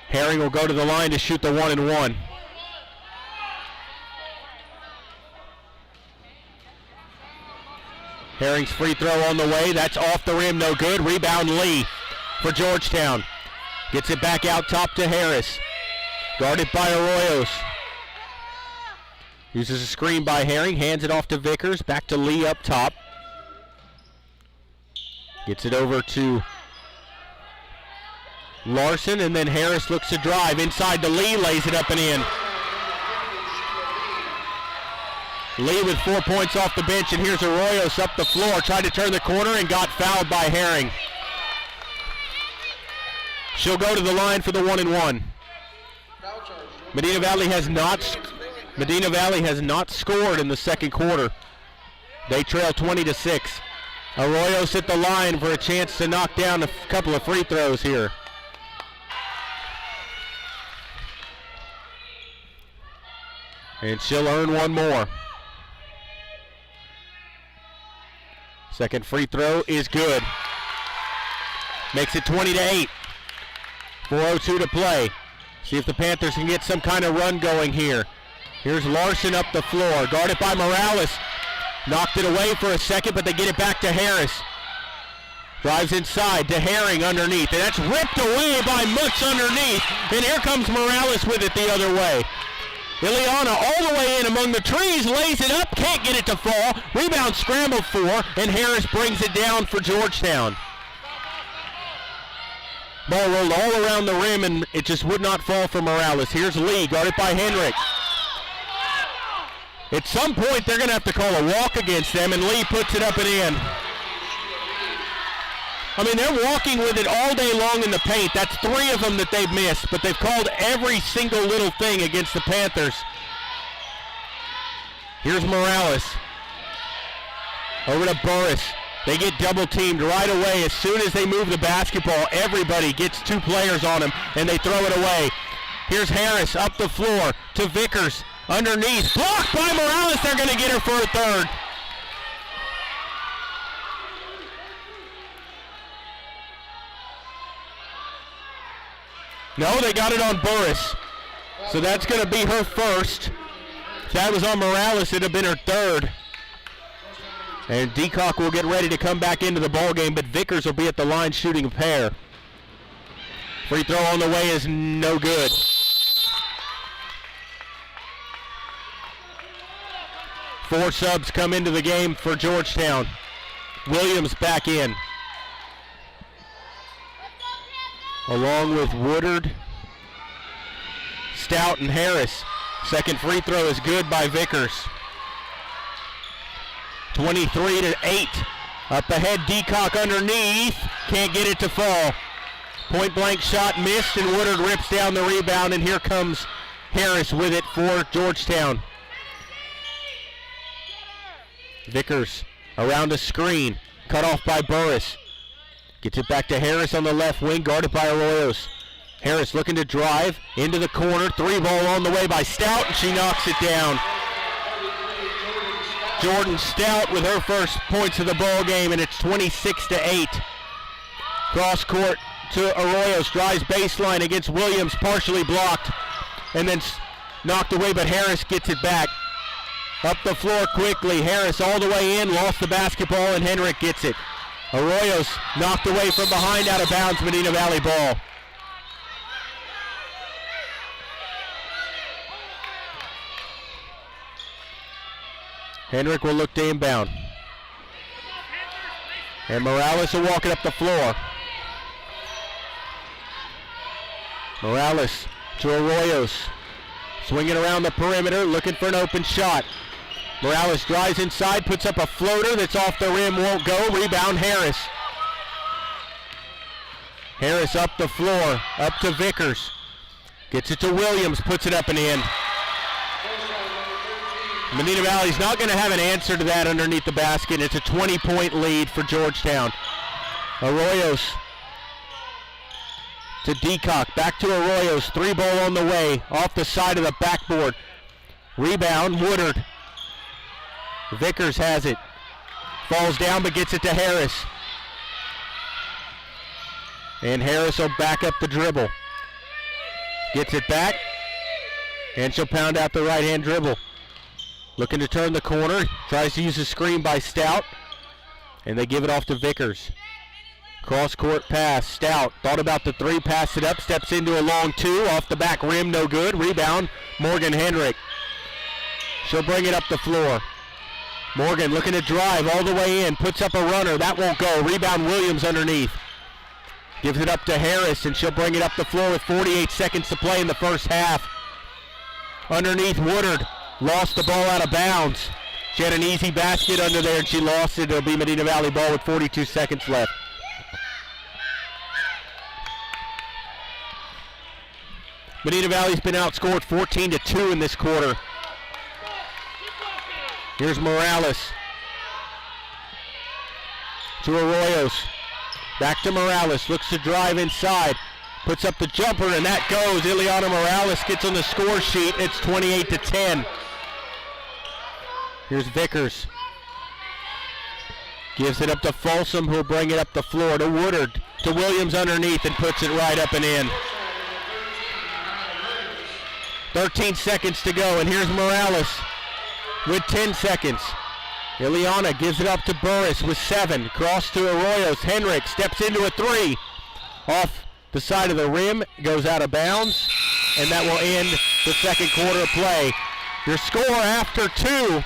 Herring will go to the line to shoot the 1-and-1. Herring's free throw on the way. That's off the rim, no good. Rebound Lee for Georgetown. Gets it back out top to Harris. Guarded by Arroyos. Uses a screen by Herring, hands it off to Vickers, back to Lee up top. Gets it over to Larson, and then Harris looks to drive. Inside to Lee, lays it up and in. Lee with 4 points off the bench, and here's Arroyos up the floor. Tried to turn the corner and got fouled by Herring. She'll go to the line for the 1-and-1. Medina Valley has not scored in the second quarter. They trail 20-6. Arroyos at the line for a chance to knock down a couple of free throws here. And she'll earn one more. Second free throw is good. Makes it 20-8. 4:02 to play. See if the Panthers can get some kind of run going here. Here's Larson up the floor, guarded by Morales. Knocked it away for a second, but they get it back to Harris. Drives inside to Herring underneath, and that's ripped away by Mutz underneath, and here comes Morales with it the other way. Ileana all the way in among the trees, lays it up, can't get it to fall. Rebound scrambled for, and Harris brings it down for Georgetown. Ball rolled all around the rim, and it just would not fall for Morales. Here's Lee, guarded by Henrik. At some point, they're going to have to call a walk against them, and Lee puts it up and in. I mean, they're walking with it all day long in the paint. That's 3 of them that they've missed, but they've called every single little thing against the Panthers. Here's Morales. Over to Burris. They get double teamed right away. As soon as they move the basketball, everybody gets 2 players on him, and they throw it away. Here's Harris up the floor to Vickers. Underneath, blocked by Morales. They're going to get her for a third. No, they got it on Burris. So that's going to be her first. If that was on Morales, it would have been her third. And Deacock will get ready to come back into the ball game, but Vickers will be at the line shooting a pair. Free throw on the way is no good. Four subs come into the game for Georgetown. Williams back in, along with Woodard, Stout, and Harris. Second free throw is good by Vickers. 23-8. Up ahead, Deacock underneath. Can't get it to fall. Point blank shot missed, and Woodard rips down the rebound, and here comes Harris with it for Georgetown. Vickers around a screen, cut off by Burris. Gets it back to Harris on the left wing, guarded by Arroyos. Harris looking to drive into the corner. 3-ball on the way by Stout, and she knocks it down. Jordan Stout with her first points of the ball game, and it's 26-8. Cross court to Arroyos, drives baseline against Williams, partially blocked, and then knocked away, but Harris gets it back. Up the floor quickly, Harris all the way in, lost the basketball, and Henrik gets it. Arroyos knocked away from behind, out of bounds, Medina Valley ball. Henrik will look to inbound. And Morales will walk it up the floor. Morales to Arroyos. Swinging around the perimeter, looking for an open shot. Morales drives inside, puts up a floater that's off the rim, won't go. Rebound, Harris. Harris up the floor, up to Vickers. Gets it to Williams, puts it up and in. Medina Valley's not going to have an answer to that underneath the basket. It's a 20-point lead for Georgetown. Arroyos to Deacock, back to Arroyos. 3-ball on the way, off the side of the backboard. Rebound, Woodard. Vickers has it. Falls down but gets it to Harris. And Harris will back up the dribble. Gets it back. And she'll pound out the right-hand dribble. Looking to turn the corner. Tries to use a screen by Stout. And they give it off to Vickers. Cross-court pass. Stout thought about the 3, passed it up, steps into a long 2. Off the back rim, no good. Rebound, Morgan Henrik. She'll bring it up the floor. Morgan looking to drive all the way in, puts up a runner. That won't go. Rebound, Williams underneath. Gives it up to Harris, and she'll bring it up the floor with 48 seconds to play in the first half. Underneath, Woodard lost the ball out of bounds. She had an easy basket under there, and she lost it. It'll be Medina Valley ball with 42 seconds left. Medina Valley's been outscored 14-2 in this quarter. Here's Morales to Arroyos. Back to Morales, looks to drive inside. Puts up the jumper, and that goes. Ileana Morales gets on the score sheet. It's 28-10. Here's Vickers. Gives it up to Folsom, who'll bring it up the floor to Woodard. To Williams underneath and puts it right up and in. 13 seconds to go, and here's Morales with 10 seconds. Ileana gives it up to Burris with 7. Cross to Arroyos. Henrik steps into a 3. Off the side of the rim, goes out of bounds, and that will end the second quarter of play. Your score after 2,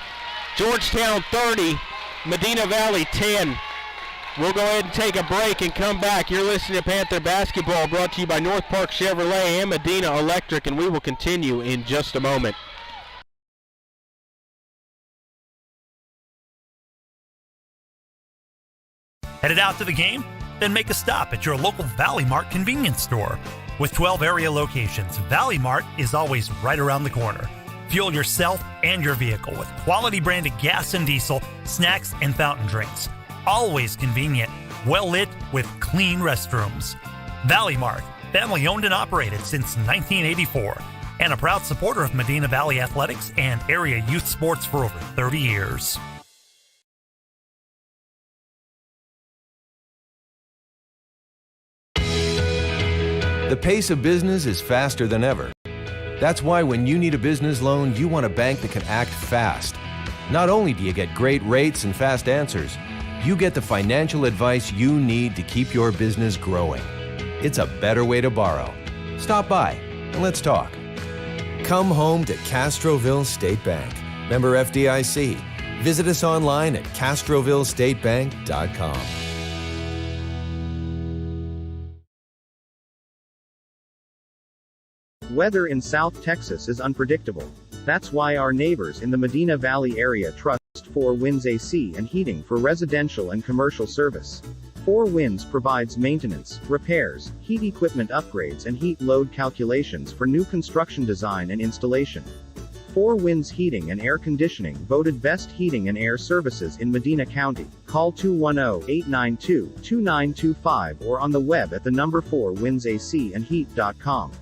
Georgetown 30, Medina Valley 10. We'll go ahead and take a break and come back. You're listening to Panther Basketball, brought to you by North Park Chevrolet and Medina Electric, and we will continue in just a moment. Headed out to the game? Then make a stop at your local Valley Mart convenience store. With 12 area locations, Valley Mart is always right around the corner. Fuel yourself and your vehicle with quality branded gas and diesel, snacks, and fountain drinks. Always convenient, well lit with clean restrooms. Valley Mart, family owned and operated since 1984, and a proud supporter of Medina Valley athletics and area youth sports for over 30 years. The pace of business is faster than ever. That's why when you need a business loan, you want a bank that can act fast. Not only do you get great rates and fast answers, you get the financial advice you need to keep your business growing. It's a better way to borrow. Stop by and let's talk. Come home to Castroville State Bank. Member FDIC. Visit us online at CastrovilleStateBank.com. Weather in South Texas is unpredictable. That's why our neighbors in the Medina Valley area trust 4 Winds AC and Heating for residential and commercial service. 4 Winds provides maintenance, repairs, heat equipment upgrades and heat load calculations for new construction design and installation. 4 Winds Heating and Air Conditioning voted Best Heating and Air Services in Medina County. Call 210-892-2925 or on the web at the number 4windsac&heat.com.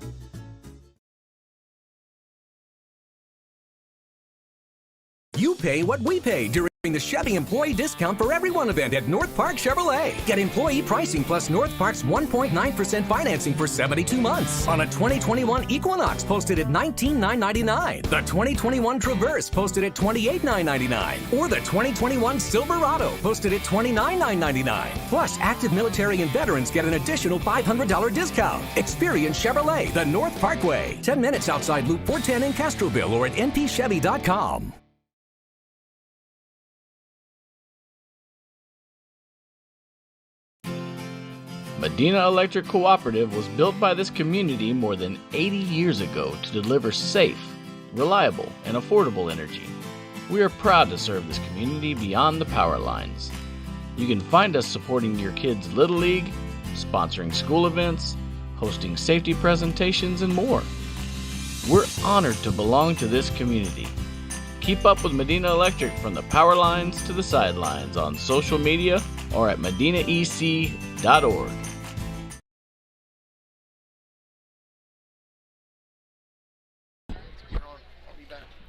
You pay what we pay during the Chevy Employee Discount for Everyone event at North Park Chevrolet. Get employee pricing plus North Park's 1.9% financing for 72 months on a 2021 Equinox posted at $19,999, the 2021 Traverse posted at $28,999, or the 2021 Silverado posted at $29,999. Plus, active military and veterans get an additional $500 discount. Experience Chevrolet, the North Parkway, 10 minutes outside Loop 410 in Castroville or at npchevy.com. Medina Electric Cooperative was built by this community more than 80 years ago to deliver safe, reliable, and affordable energy. We are proud to serve this community beyond the power lines. You can find us supporting your kids' Little League, sponsoring school events, hosting safety presentations, and more. We're honored to belong to this community. Keep up with Medina Electric from the power lines to the sidelines on social media or at medinaec.org.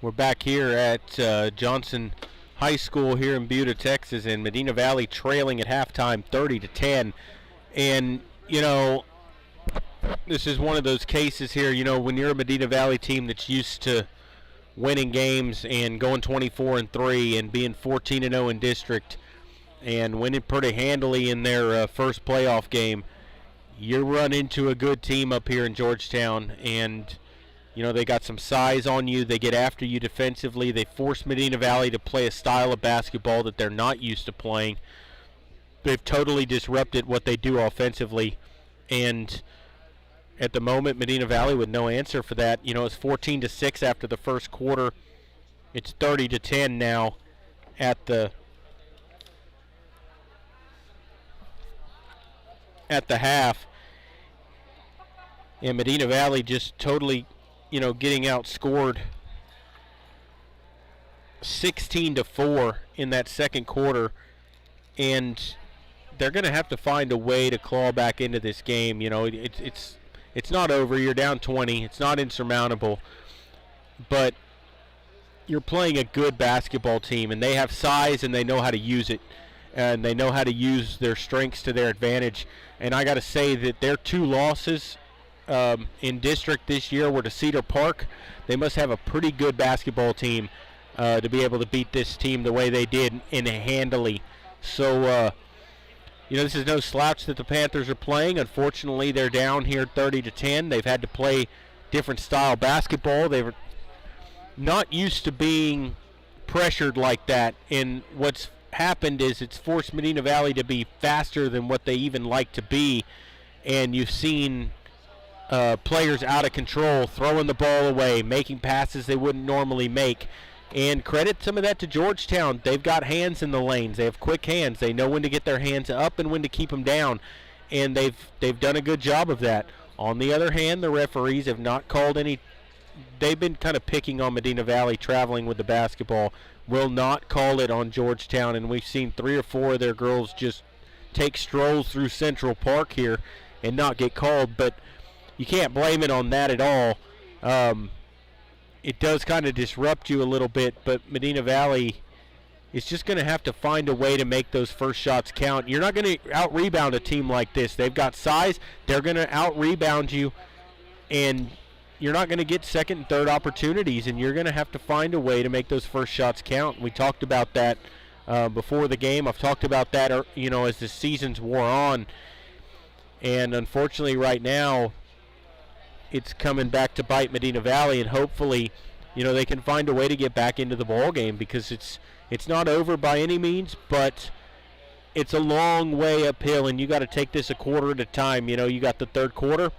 We're back here at Johnson High School here in Buda, Texas, and Medina Valley trailing at halftime 30-10. And, you know, this is one of those cases here, you know, when you're a Medina Valley team that's used to winning games and going 24-3 and being 14-0 in district and winning pretty handily in their first playoff game, you run into a good team up here in Georgetown, and you know, they got some size on you. They get after you defensively. They force Medina Valley to play a style of basketball that they're not used to playing. They've totally disrupted what they do offensively. And at the moment, Medina Valley with no answer for that. You know, it's 14-6 after the first quarter. It's 30-10 now at the half. And Medina Valley just totally, you know, getting outscored 16-4 in that second quarter, and they're going to have to find a way to claw back into this game. You know, it's not over. You're down 20. It's not insurmountable, but you're playing a good basketball team, and they have size and they know how to use it, and they know how to use their strengths to their advantage. And I got to say that their 2 losses in district this year were to Cedar Park. They must have a pretty good basketball team to be able to beat this team the way they did and handily. So, this is no slouch that the Panthers are playing. Unfortunately, they're down here 30-10. They've had to play different style basketball. They were not used to being pressured like that, and what's happened is it's forced Medina Valley to be faster than what they even like to be, and you've seen players out of control, throwing the ball away, making passes they wouldn't normally make. And credit some of that to Georgetown. They've got hands in the lanes. They have quick hands. They know when to get their hands up and when to keep them down, and they've done a good job of that. On the other hand, the referees have not called any. They've been kind of picking on Medina Valley traveling with the basketball. Will not call it on Georgetown, and we've seen 3 or 4 of their girls just take strolls through Central Park here and not get called, but you can't blame it on that at all. It does kind of disrupt you a little bit, but Medina Valley is just going to have to find a way to make those first shots count. You're not going to out-rebound a team like this. They've got size. They're going to out-rebound you, and you're not going to get second and third opportunities, and you're going to have to find a way to make those first shots count. We talked about that before the game. I've talked about that, as the seasons wore on, and unfortunately right now it's coming back to bite Medina Valley, and hopefully, they can find a way to get back into the ball game, because it's not over by any means, but it's a long way uphill, and you got to take this a quarter at a time. You got the third quarter.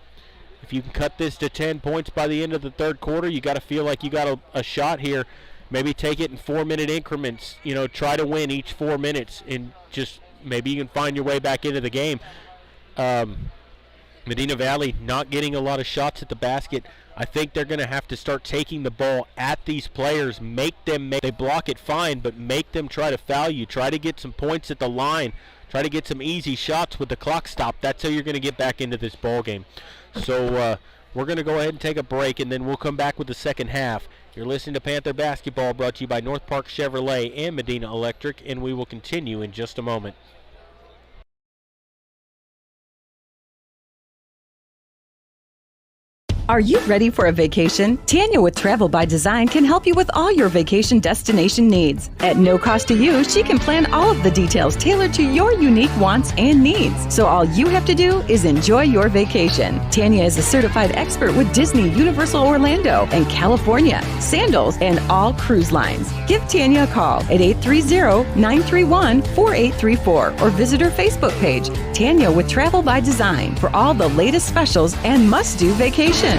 If you can cut this to 10 points by the end of the third quarter, you got to feel like you got a shot here. Maybe take it in 4-minute increments. Try to win each 4 minutes, and just maybe you can find your way back into the game. Medina Valley not getting a lot of shots at the basket. I think they're going to have to start taking the ball at these players, they block it fine, but make them try to foul you, try to get some points at the line, try to get some easy shots with the clock stop. That's how you're going to get back into this ball game. So we're going to go ahead and take a break, and then we'll come back with the second half. You're listening to Panther Basketball, brought to you by North Park Chevrolet and Medina Electric, and we will continue in just a moment. Are you ready for a vacation? Tanya with Travel by Design can help you with all your vacation destination needs. At no cost to you, she can plan all of the details tailored to your unique wants and needs. So all you have to do is enjoy your vacation. Tanya is a certified expert with Disney, Universal Orlando, and California, Sandals, and all cruise lines. Give Tanya a call at 830-931-4834 or visit her Facebook page, Tanya with Travel by Design, for all the latest specials and must-do vacations.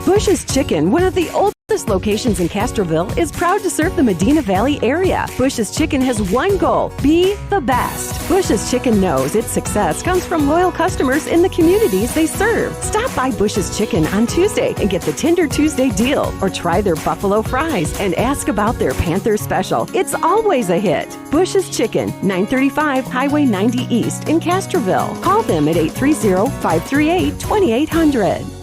Bush's Chicken, one of the oldest locations in Castroville, is proud to serve the Medina Valley area. Bush's Chicken has one goal: be the best. Bush's Chicken knows its success comes from loyal customers in the communities they serve. Stop by Bush's Chicken on Tuesday and get the Tender Tuesday deal, or try their buffalo fries and ask about their Panther special. It's always a hit. Bush's Chicken, 935 Highway 90 East in Castroville. Call them at 830-538-2800.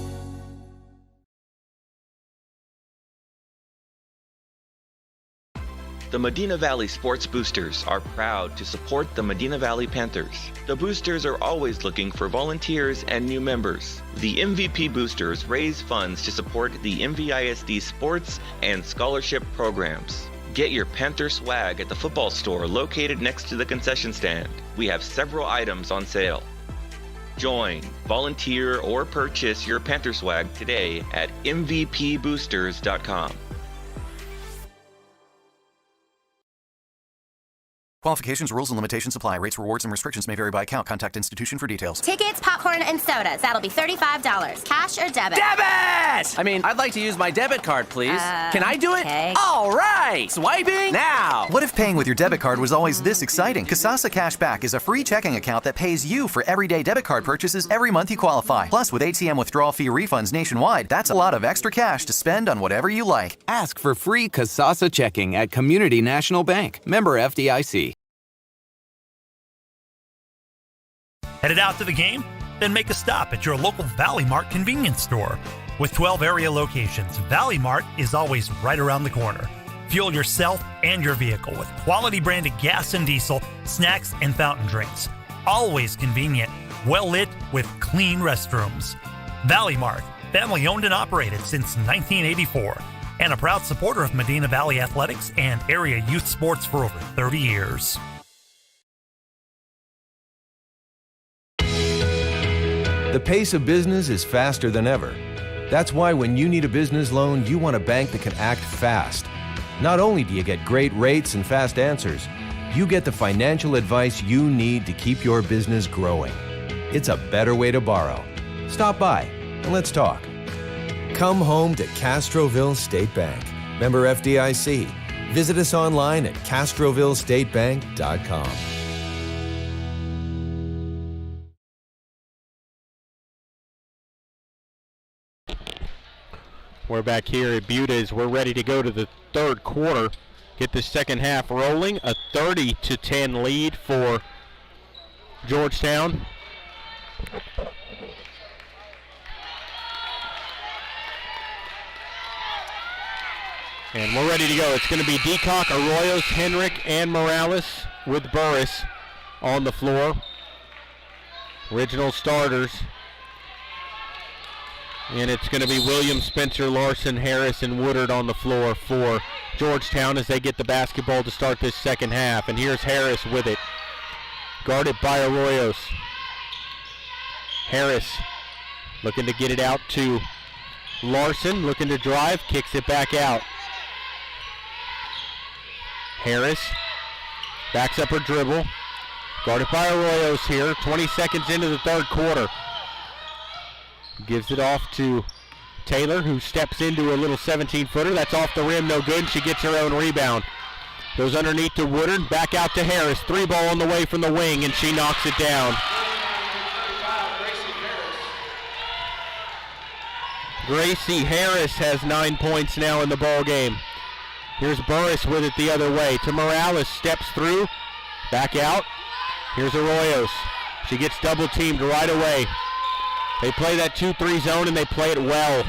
The Medina Valley Sports Boosters are proud to support the Medina Valley Panthers. The Boosters are always looking for volunteers and new members. The MVP Boosters raise funds to support the MVISD sports and scholarship programs. Get your Panther swag at the football store located next to the concession stand. We have several items on sale. Join, volunteer, or purchase your Panther swag today at mvpboosters.com. Qualifications, rules, and limitations apply. Rates, rewards, and restrictions may vary by account. Contact institution for details. Tickets, popcorn, and sodas. That'll be $35. Cash or debit? Debit! I'd like to use my debit card, please. Can I do it? Okay. All right! Swiping now! What if paying with your debit card was always this exciting? Kasasa Cashback is a free checking account that pays you for everyday debit card purchases every month you qualify. Plus, with ATM withdrawal fee refunds nationwide, that's a lot of extra cash to spend on whatever you like. Ask for free Kasasa checking at Community National Bank. Member FDIC. Headed out to the game? Then make a stop at your local Valley Mart convenience store. With 12 area locations, Valley Mart is always right around the corner. Fuel yourself and your vehicle with quality branded gas and diesel, snacks, and fountain drinks. Always convenient, well lit with clean restrooms. Valley Mart, family owned and operated since 1984, and a proud supporter of Medina Valley athletics and area youth sports for over 30 years. The pace of business is faster than ever. That's why when you need a business loan, you want a bank that can act fast. Not only do you get great rates and fast answers, you get the financial advice you need to keep your business growing. It's a better way to borrow. Stop by and let's talk. Come home to Castroville State Bank. Member FDIC. Visit us online at castrovillestatebank.com. We're back here at Buda as we're ready to go to the third quarter. Get the second half rolling. A 30-10 lead for Georgetown. And we're ready to go. It's going to be Deacock, Arroyos, Henrik, and Morales with Burris on the floor. Original starters. And it's going to be Williams, Spencer, Larson, Harris, and Woodard on the floor for Georgetown as they get the basketball to start this second half. And here's Harris with it. Guarded by Arroyos. Harris looking to get it out to Larson, looking to drive, kicks it back out. Harris backs up her dribble. Guarded by Arroyos here, 20 seconds into the third quarter. Gives it off to Taylor, who steps into a little 17-footer. That's off the rim, no good. She gets her own rebound. Goes underneath to Woodard, back out to Harris. Three ball on the way from the wing, and she knocks it down. Gracie Harris has 9 points now in the ball game. Here's Burris with it the other way. To Morales, steps through, back out. Here's Arroyos. She gets double teamed right away. They play that 2-3 zone and they play it well.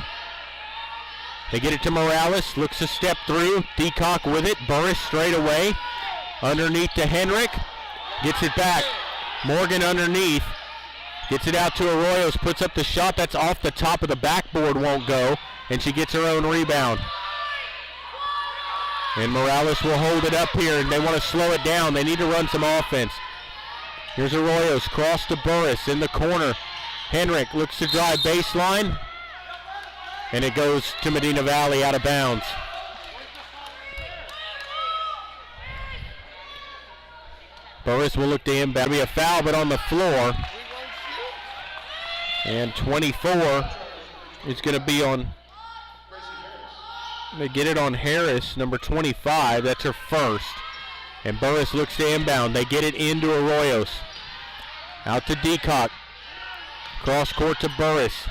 They get it to Morales, looks to step through. Deacock with it, Burris straight away. Underneath to Henrik, gets it back. Morgan underneath, gets it out to Arroyos, puts up the shot that's off the top of the backboard, won't go, and she gets her own rebound. And Morales will hold it up here, and they want to slow it down. They need to run some offense. Here's Arroyos, cross to Burris in the corner. Henrik looks to drive baseline, and it goes to Medina Valley out of bounds. Burris will look to him. That'll be a foul, but on the floor. And 24 is going to be on, they get it on Harris, number 25. That's her first. And Burris looks to inbound. They get it into Arroyos. Out to Deacock. Cross court to Burris.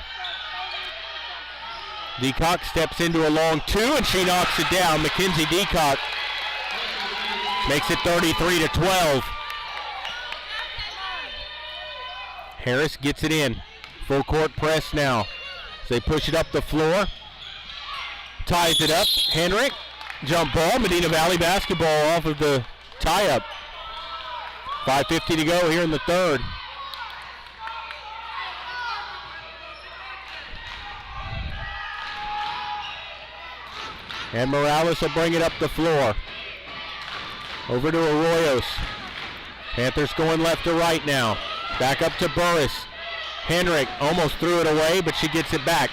Deacock steps into a long two, and she knocks it down. Mackenzie Deacock makes it 33-12. Harris gets it in. Full court press now. So they push it up the floor. Ties it up. Henrik, jump ball. Medina Valley basketball off of the tie-up. 5:50 to go here in the third. And Morales will bring it up the floor. Over to Arroyos. Panthers going left to right now. Back up to Burris. Henrik almost threw it away, but she gets it back.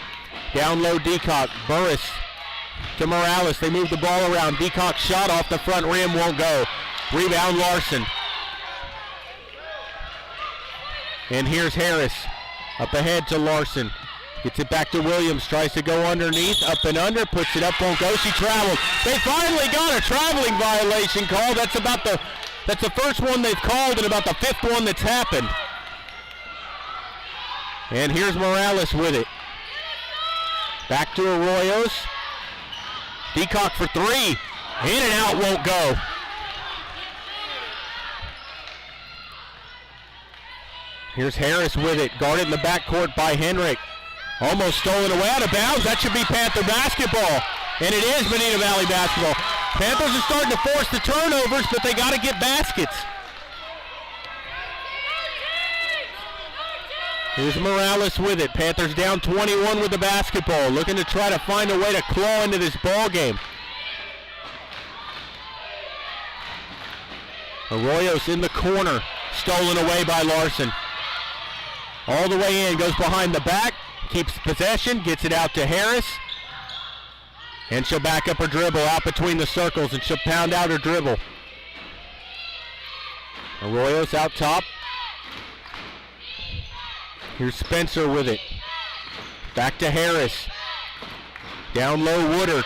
Down low Deacock. Burris to Morales. They move the ball around. Deacock shot off the front rim, won't go. Rebound Larson. And here's Harris. Up ahead to Larson. Gets it back to Williams, tries to go underneath, up and under, puts it up, won't go, she traveled. They finally got a traveling violation call. That's the first one they've called and about the fifth one that's happened. And here's Morales with it. Back to Arroyos. Deacock for three. In and out, won't go. Here's Harris with it, guarded in the backcourt by Henrik. Almost stolen away, out of bounds. That should be Panther basketball. And it is Medina Valley basketball. Panthers are starting to force the turnovers, but they got to get baskets. Here's Morales with it. Panthers down 21 with the basketball, looking to try to find a way to claw into this ball game. Arroyos in the corner, stolen away by Larson. All the way in, goes behind the back, keeps possession, gets it out to Harris. And she'll back up her dribble out between the circles, and she'll pound out her dribble. Arroyos out top. Here's Spencer with it. Back to Harris. Down low, Woodard.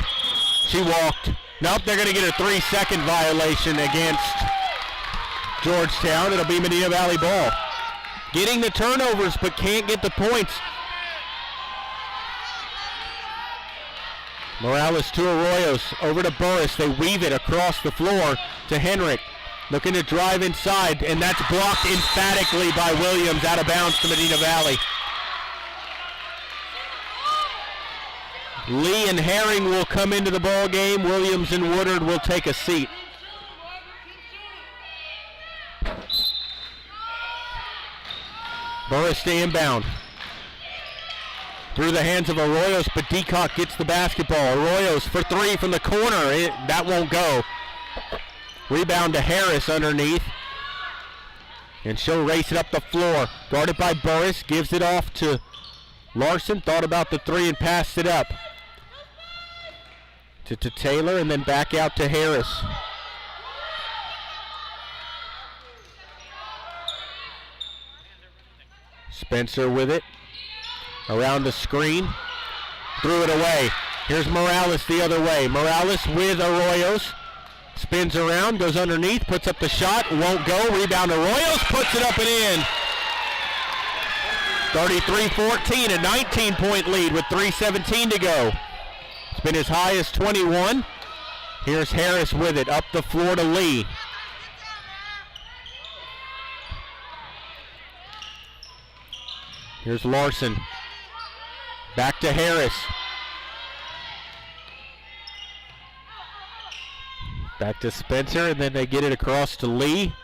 She walked. Nope, they're going to get a 3-second violation against Georgetown. It'll be Medina Valley ball. Getting the turnovers, but can't get the points. Morales to Arroyos, over to Burris. They weave it across the floor to Henrik. Looking to drive inside, and that's blocked emphatically by Williams, out of bounds to Medina Valley. Lee and Herring will come into the ball game. Williams and Woodard will take a seat. Burris to inbound. Through the hands of Arroyos, but Deacock gets the basketball. Arroyos for three from the corner. That won't go. Rebound to Harris underneath. And she'll race it up the floor. Guarded by Burris. Gives it off to Larson. Thought about the three and passed it up. To Taylor, and then back out to Harris. Spencer with it. Around the screen. Threw it away. Here's Morales the other way. Morales with Arroyos. Spins around, goes underneath, puts up the shot, won't go. Rebound Arroyos, puts it up and in. 33-14, a 19-point lead with 3:17 to go. It's been as high as 21. Here's Harris with it, up the floor to Lee. Here's Larson. Back to Harris. Back to Spencer, and then they get it across to Lee.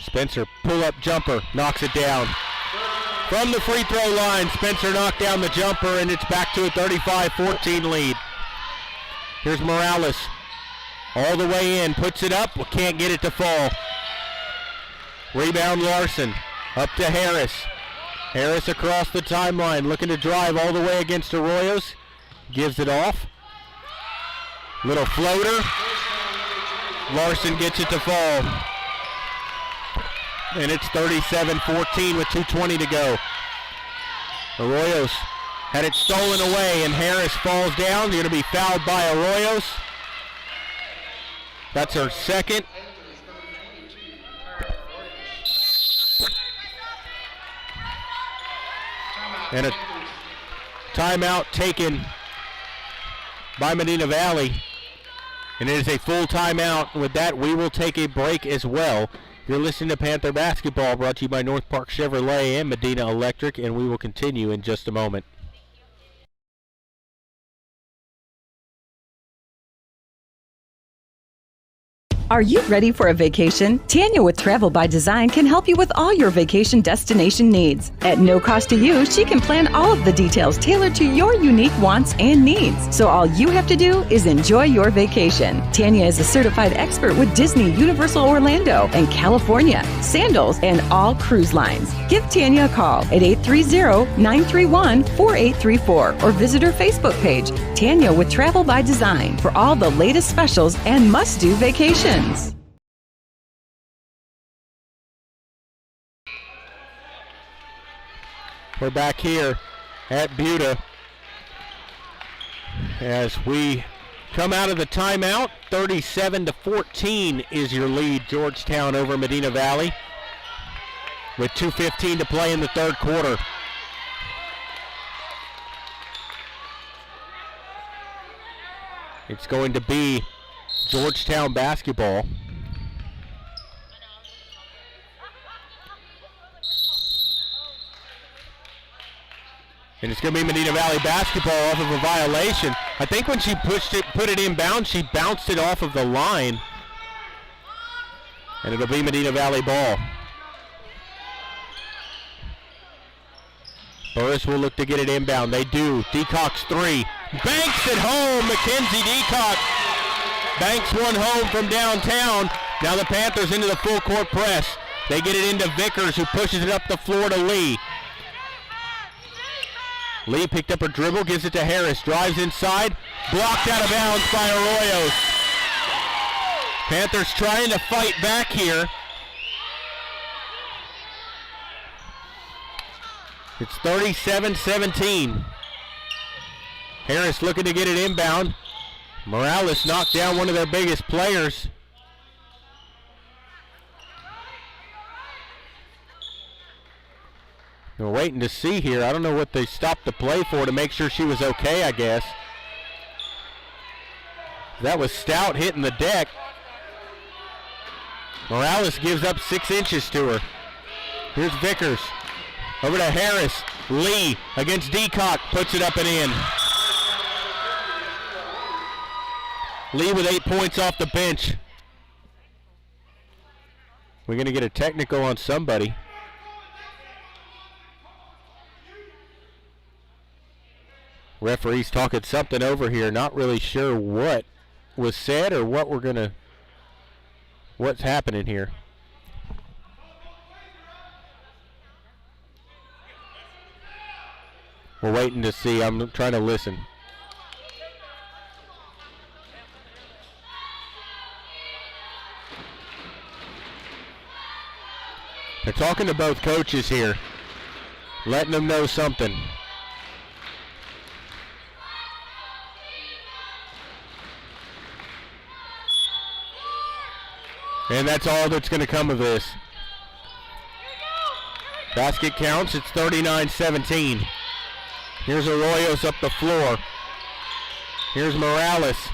Spencer, pull-up jumper, knocks it down. From the free throw line, Spencer knocked down the jumper, and it's back to a 35-14 lead. Here's Morales. All the way in, puts it up, can't get it to fall. Rebound Larson, up to Harris. Harris across the timeline, looking to drive all the way against Arroyos. Gives it off. Little floater. Larson gets it to fall. And it's 37-14 with 2:20 to go. Arroyos had it stolen away, and Harris falls down. They're going to be fouled by Arroyos. That's her second. And a timeout taken by Medina Valley. And it is a full timeout. With that, we will take a break as well. You're listening to Panther Basketball, brought to you by North Park Chevrolet and Medina Electric, and we will continue in just a moment. Are you ready for a vacation? Tanya with Travel by Design can help you with all your vacation destination needs. At no cost to you, she can plan all of the details tailored to your unique wants and needs. So all you have to do is enjoy your vacation. Tanya is a certified expert with Disney, Universal Orlando, and California, Sandals, and all cruise lines. Give Tanya a call at 830-931-4834 or visit her Facebook page, Tanya with Travel by Design, for all the latest specials and must-do vacations. We're back here at Buda as we come out of the timeout. 37-14 is your lead, Georgetown over Medina Valley, with 2:15 to play in the third quarter. It's going to be Georgetown basketball. And it's going to be Medina Valley basketball off of a violation. I think when she put it inbound, she bounced it off of the line. And it'll be Medina Valley ball. Burris will look to get it inbound. They do. Deacock's three. Banks it home. Mackenzie Deacock banks one home from downtown. Now the Panthers into the full court press. They get it into Vickers, who pushes it up the floor to Lee. Lee picked up a dribble, gives it to Harris, drives inside, blocked out of bounds by Arroyos. Panthers trying to fight back here. It's 37-17. Harris looking to get it inbound. Morales knocked down one of their biggest players. We're waiting to see here. I don't know what they stopped the play for, to make sure she was okay, I guess. That was Stout hitting the deck. Morales gives up 6 inches to her. Here's Vickers. Over to Harris. Lee against Deacock. Puts it up and in. Lee with 8 points off the bench. We're going to get a technical on somebody. Referee's talking something over here. Not really sure what was said or what's happening here. We're waiting to see. I'm trying to listen. They're talking to both coaches here, letting them know something. And that's all that's going to come of this. Basket counts. It's 39-17. Here's Arroyos up the floor. Here's Morales.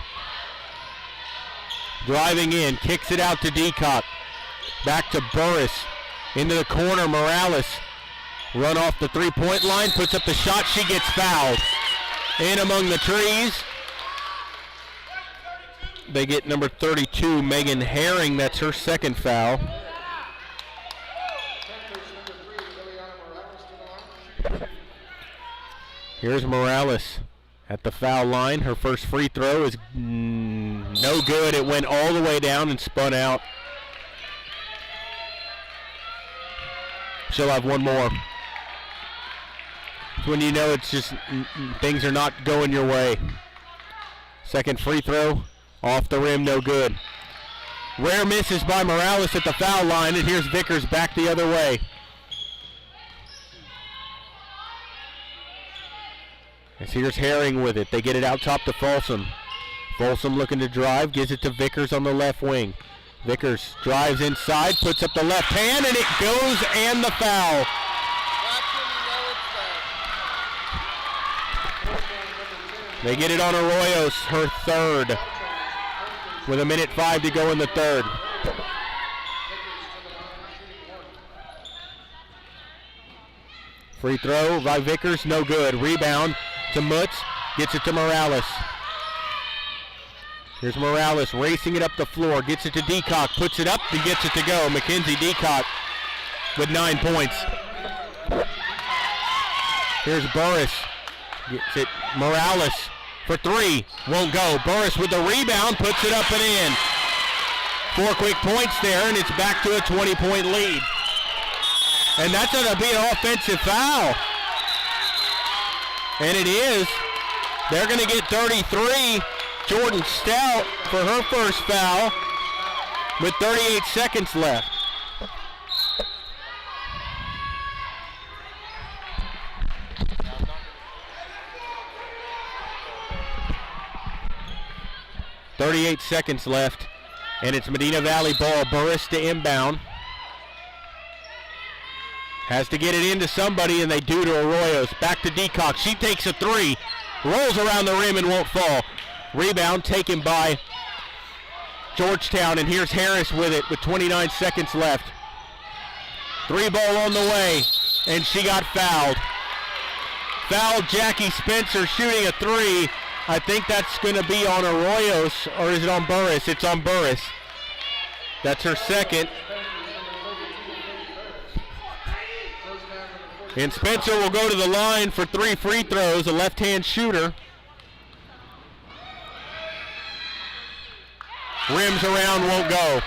Driving in. Kicks it out to Deacock. Back to Burris. Into the corner. Morales. Run off the three-point line. Puts up the shot. She gets fouled. In among the trees. They get number 32, Megan Herring. That's her second foul. Here's Morales at the foul line. Her first free throw is no good. It went all the way down and spun out. She'll have one more. It's when you know it's just things are not going your way. Second free throw. Off the rim, no good. Rare misses by Morales at the foul line, and here's Vickers back the other way. As here's Herring with it. They get it out top to Folsom. Folsom looking to drive, gives it to Vickers on the left wing. Vickers drives inside, puts up the left hand, and it goes, and the foul. They get it on Arroyos, her third, with 1:05 to go in the third. Free throw by Vickers, no good. Rebound to Mutz, gets it to Morales. Here's Morales racing it up the floor, gets it to Deacock, puts it up and gets it to go. Mackenzie Deacock with 9 points. Here's Burris, gets it, Morales for three, won't go. Burris with the rebound, puts it up and in. 4 quick points there, and it's back to a 20-point lead. And that's going to be an offensive foul. And it is. They're going to get 33. Jordan Stout for her first foul with 38 seconds left. .38 seconds left, and it's Medina Valley ball. Burris to inbound. Has to get it into somebody, and they do to Arroyos. Back to Deacock. She takes a three. Rolls around the rim and won't fall. Rebound taken by Georgetown, and here's Harris with it with 29 seconds left. Three ball on the way, and she got fouled. Fouled Jackie Spencer shooting a three. I think that's going to be on Arroyos, or is it on Burris? It's on Burris. That's her second. And Spencer will go to the line for 3 free throws, a left-hand shooter. Rims around, won't go.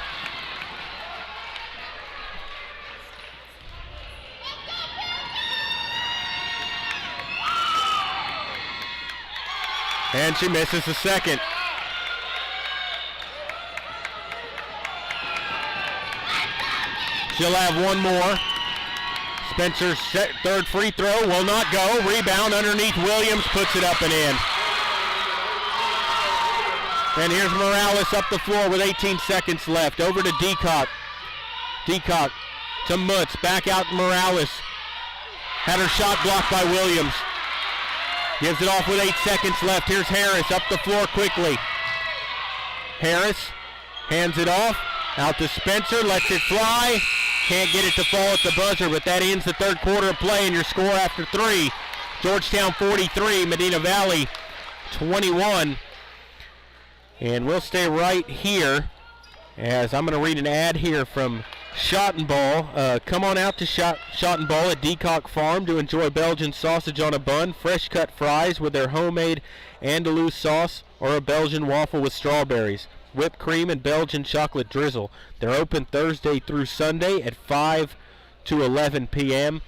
And she misses the second. She'll have one more. Spencer's third free throw will not go. Rebound underneath Williams, puts it up and in. And here's Morales up the floor with 18 seconds left. Over to Deacock. Deacock to Mutz. Back out Morales. Had her shot blocked by Williams. Gives it off with 8 seconds left. Here's Harris up the floor quickly. Harris hands it off. Out to Spencer. Lets it fly. Can't get it to fall at the buzzer, but that ends the third quarter of play, and your score after 3. Georgetown 43, Medina Valley 21. And we'll stay right here as I'm going to read an ad here from Shot and Ball. Come on out to Shot and Ball at Deacock Farm to enjoy Belgian sausage on a bun, fresh cut fries with their homemade Andalous sauce, or a Belgian waffle with strawberries, whipped cream, and Belgian chocolate drizzle. They're open Thursday through Sunday at 5 to 11 p.m.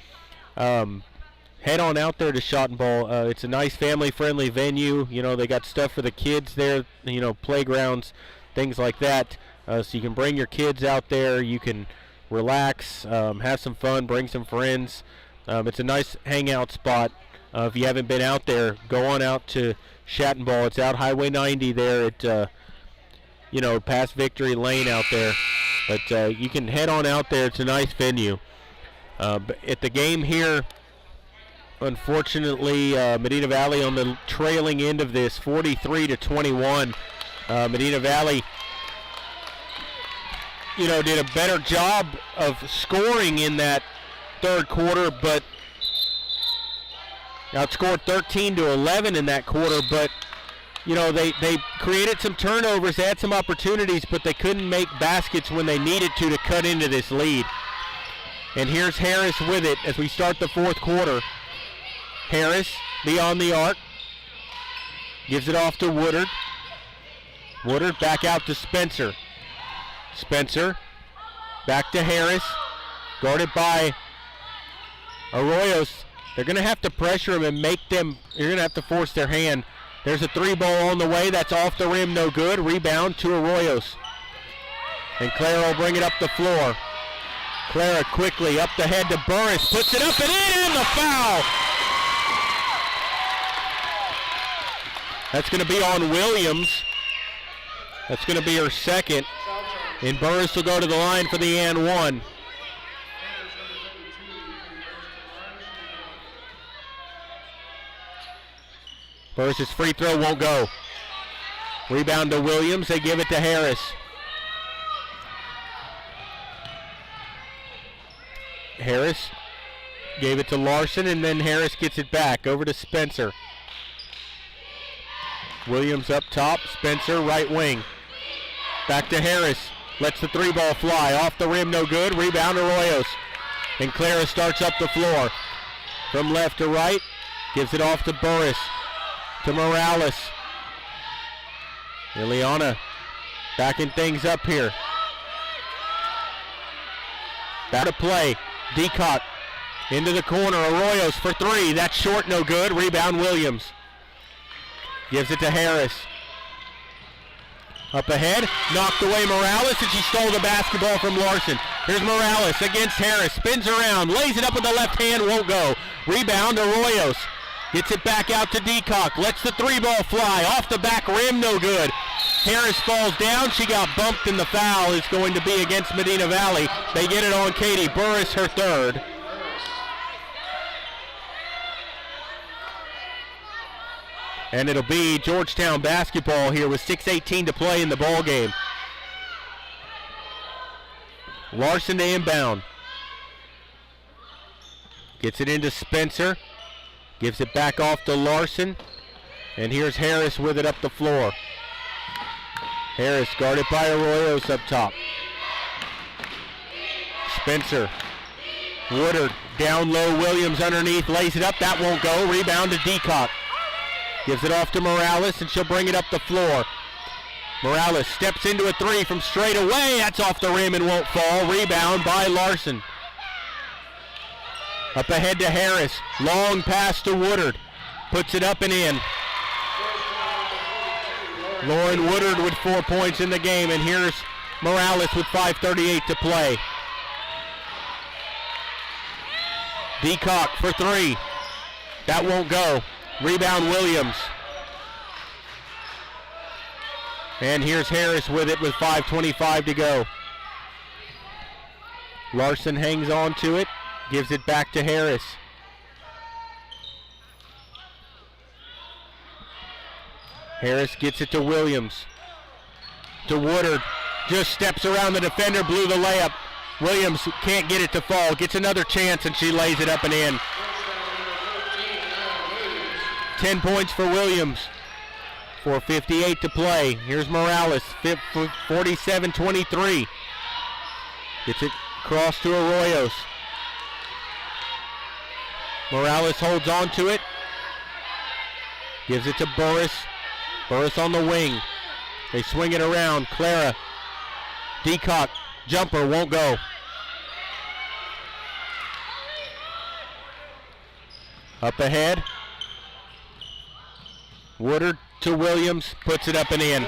Head on out there to Shot and Ball. It's a nice family-friendly venue. You know, they got stuff for the kids there, you know, playgrounds, things like that. So you can bring your kids out there. You can relax, have some fun, bring some friends. It's a nice hangout spot. If you haven't been out there, go on out to Shot and Ball. It's out Highway 90 there at, you know, past Victory Lane out there. But you can head on out there. It's a nice venue. But at the game here, unfortunately, Medina Valley on the trailing end of this, 43 to 21. Medina Valley, you know, did a better job of scoring in that third quarter, but outscored 13 to 11 in that quarter. But you know, they created some turnovers, they had some opportunities, but they couldn't make baskets when they needed to cut into this lead. And here's Harris with it as we start the fourth quarter. Harris beyond the arc, gives it off to Woodard. Woodard back out to Spencer. Spencer back to Harris, guarded by Arroyos. They're going to have to pressure him and make them, you're going to have to force their hand. There's a 3-ball on the way. That's off the rim, no good. Rebound to Arroyos. And Clara will bring it up the floor. Clara quickly up the head to Burris. Puts it up and in, and the foul. That's going to be on Williams. That's going to be her second. And Burris will go to the line for the and one. Burris' free throw won't go. Rebound to Williams. They give it to Harris. Harris gave it to Larson, and then Harris gets it back. Over to Spencer. Williams up top. Spencer right wing. Back to Harris. Lets the 3-ball fly. Off the rim, no good. Rebound to Arroyos. And Clara starts up the floor. From left to right. Gives it off to Burris. To Morales. Ileana backing things up here. Back to play. Deacock into the corner. Arroyos for 3. That's short, no good. Rebound Williams. Gives it to Harris. Up ahead. Knocked away Morales, and she stole the basketball from Larson. Here's Morales against Harris. Spins around. Lays it up with the left hand. Won't go. Rebound Arroyos. Gets it back out to Deacock. Lets the 3-ball fly. Off the back rim, no good. Harris falls down. She got bumped, and the foul is going to be against Medina Valley. They get it on Katie Burris, her third. And it'll be Georgetown basketball here with 6:18 to play in the ball game. Larson to inbound. Gets it into Spencer. Gives it back off to Larson. And here's Harris with it up the floor. Harris guarded by Arroyos up top. Spencer. Woodard Down low, Williams underneath, lays it up. That won't go. Rebound to Deacock. Gives it off to Morales, and she'll bring it up the floor. Morales steps into a three from straight away. That's off the rim and won't fall. Rebound by Larson. Up ahead to Harris. Long pass to Woodard. Puts it up and in. Lauren Woodard with 4 points in the game, and here's Morales with 5:38 to play. Deacock for three. That won't go. Rebound Williams. And here's Harris with it with 5:25 to go. Larson hangs on to it, gives it back to Harris. Harris gets it to Williams. To Woodard. Just steps around the defender, blew the layup. Williams can't get it to fall. Gets another chance, and she lays it up and in. 10 points for Williams. 4:58 to play. Here's Morales, 47-23. Gets it across to Arroyos. Morales holds on to it. Gives it to Burris. Burris on the wing. They swing it around. Clara. Deacock. Jumper won't go. Up ahead. Woodard to Williams. Puts it up and in.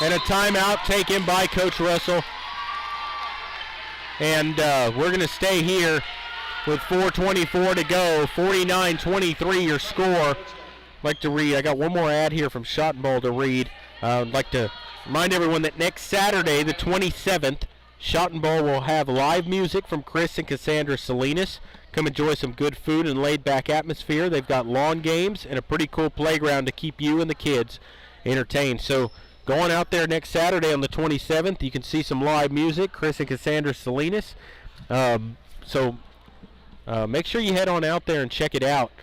And a timeout taken by Coach Russell. And we're going to stay here with 4:24 to go. 49-23 your score. I'd like to read, I got one more ad here from Shot and Ball to read. I'd like to remind everyone that next Saturday, the 27th, Shot and Ball will have live music from Chris and Cassandra Salinas. Come enjoy some good food and laid-back atmosphere. They've got lawn games and a pretty cool playground to keep you and the kids entertained. So going out there next Saturday on the 27th, you can see some live music, Chris and Cassandra Salinas. Make sure you head on out there and check it out.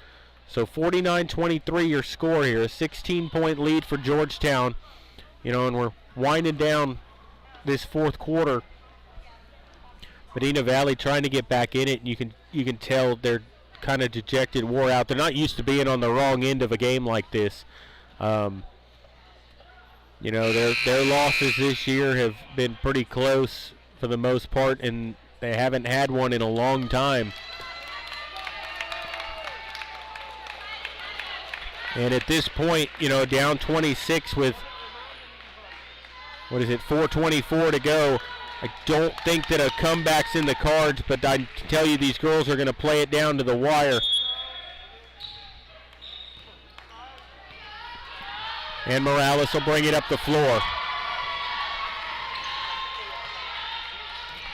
So 49-23 your score here, a 16-point lead for Georgetown. You know, and we're winding down this fourth quarter. Medina Valley trying to get back in it, and you can tell they're kind of dejected, wore out. They're not used to being on the wrong end of a game like this. You know, their losses this year have been pretty close for the most part, and they haven't had one in a long time. And at this point, you know, down 26 with, 4:24 to go. I don't think that a comeback's in the cards, but I can tell you these girls are going to play it down to the wire. And Morales will bring it up the floor.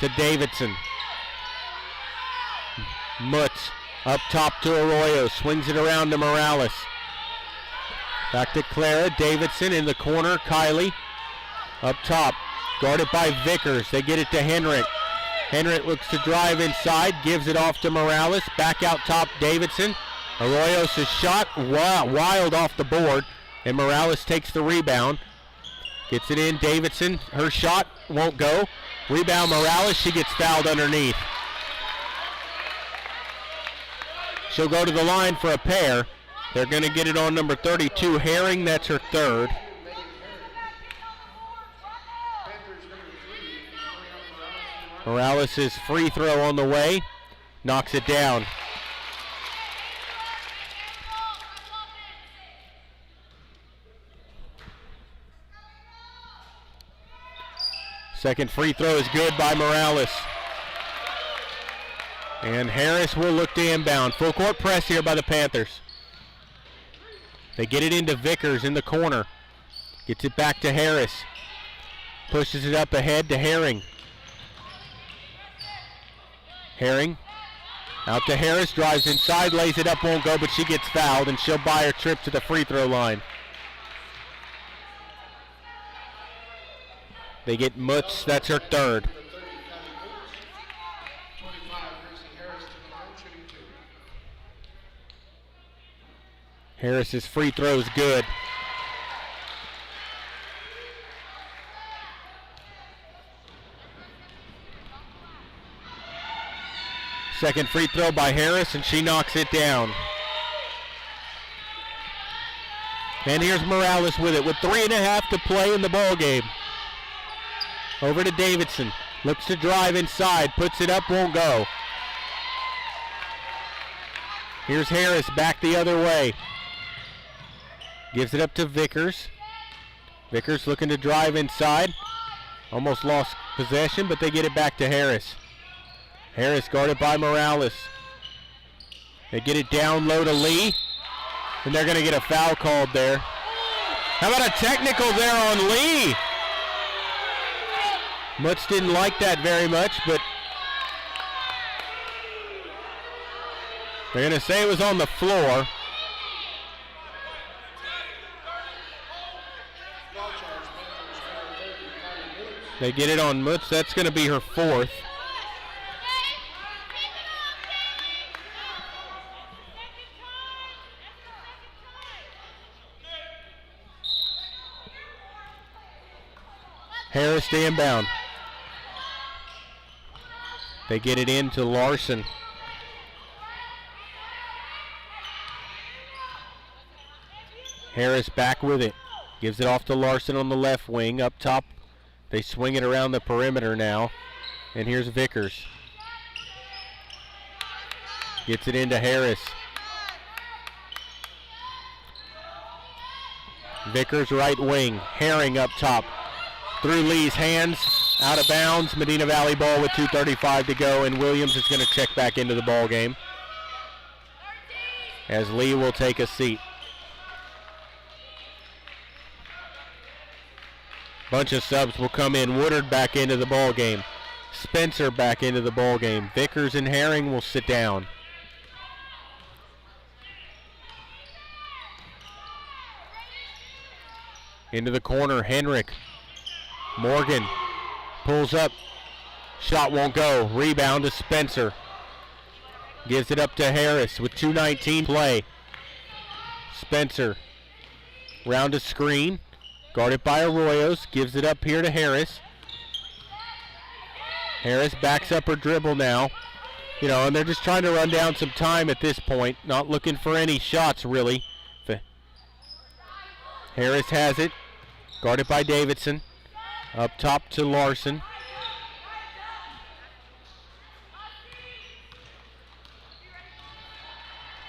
To Davidson. Mutz up top to Arroyo. Swings it around to Morales. Back to Clara. Davidson in the corner. Kylie up top. Guarded by Vickers. They get it to Henrik. Henrik looks to drive inside. Gives it off to Morales. Back out top, Davidson. Arroyos' shot. Wild off the board. And Morales takes the rebound. Gets it in. Davidson. Her shot won't go. Rebound Morales. She gets fouled underneath. She'll go to the line for a pair. They're going to get it on number 32, Herring. That's her third. Morales' free throw on the way. Knocks it down. Second free throw is good by Morales. And Harris will look to inbound. Full court press here by the Panthers. They get it into Vickers in the corner. Gets it back to Harris. Pushes it up ahead to Herring. Herring out to Harris, drives inside, lays it up, won't go, but she gets fouled, and she'll buy her trip to the free throw line. They get Mutz, that's her third. Harris's free throw is good. Second free throw by Harris, and she knocks it down. And here's Morales with it, with 3.5 to play in the ball game. Over to Davidson. Looks to drive inside, puts it up, won't go. Here's Harris back the other way. Gives it up to Vickers. Vickers looking to drive inside. Almost lost possession, but they get it back to Harris. Harris guarded by Morales. They get it down low to Lee, and they're going to get a foul called there. How about a technical there on Lee? Mutz didn't like that very much, but they're going to say it was on the floor. They get it on Mutz. That's going to be her fourth. Harris to inbound. They get it in to Larson. Harris back with it. Gives it off to Larson on the left wing. Up top, they swing it around the perimeter now. And here's Vickers. Gets it into Harris. Vickers right wing. Herring up top. Through Lee's hands. Out of bounds. Medina Valley ball with 2:35 to go. And Williams is going to check back into the ball game, as Lee will take a seat. Bunch of subs will come in. Woodard back into the ball game. Spencer back into the ball game. Vickers and Herring will sit down. Into the corner, Henrik. Morgan pulls up. Shot won't go. Rebound to Spencer. Gives it up to Harris with 2:19 play. Spencer. Round a screen. Guarded by Arroyos. Gives it up here to Harris. Harris backs up her dribble now. You know, and they're just trying to run down some time at this point. Not looking for any shots, really. Harris has it. Guarded by Davidson. Up top to Larson.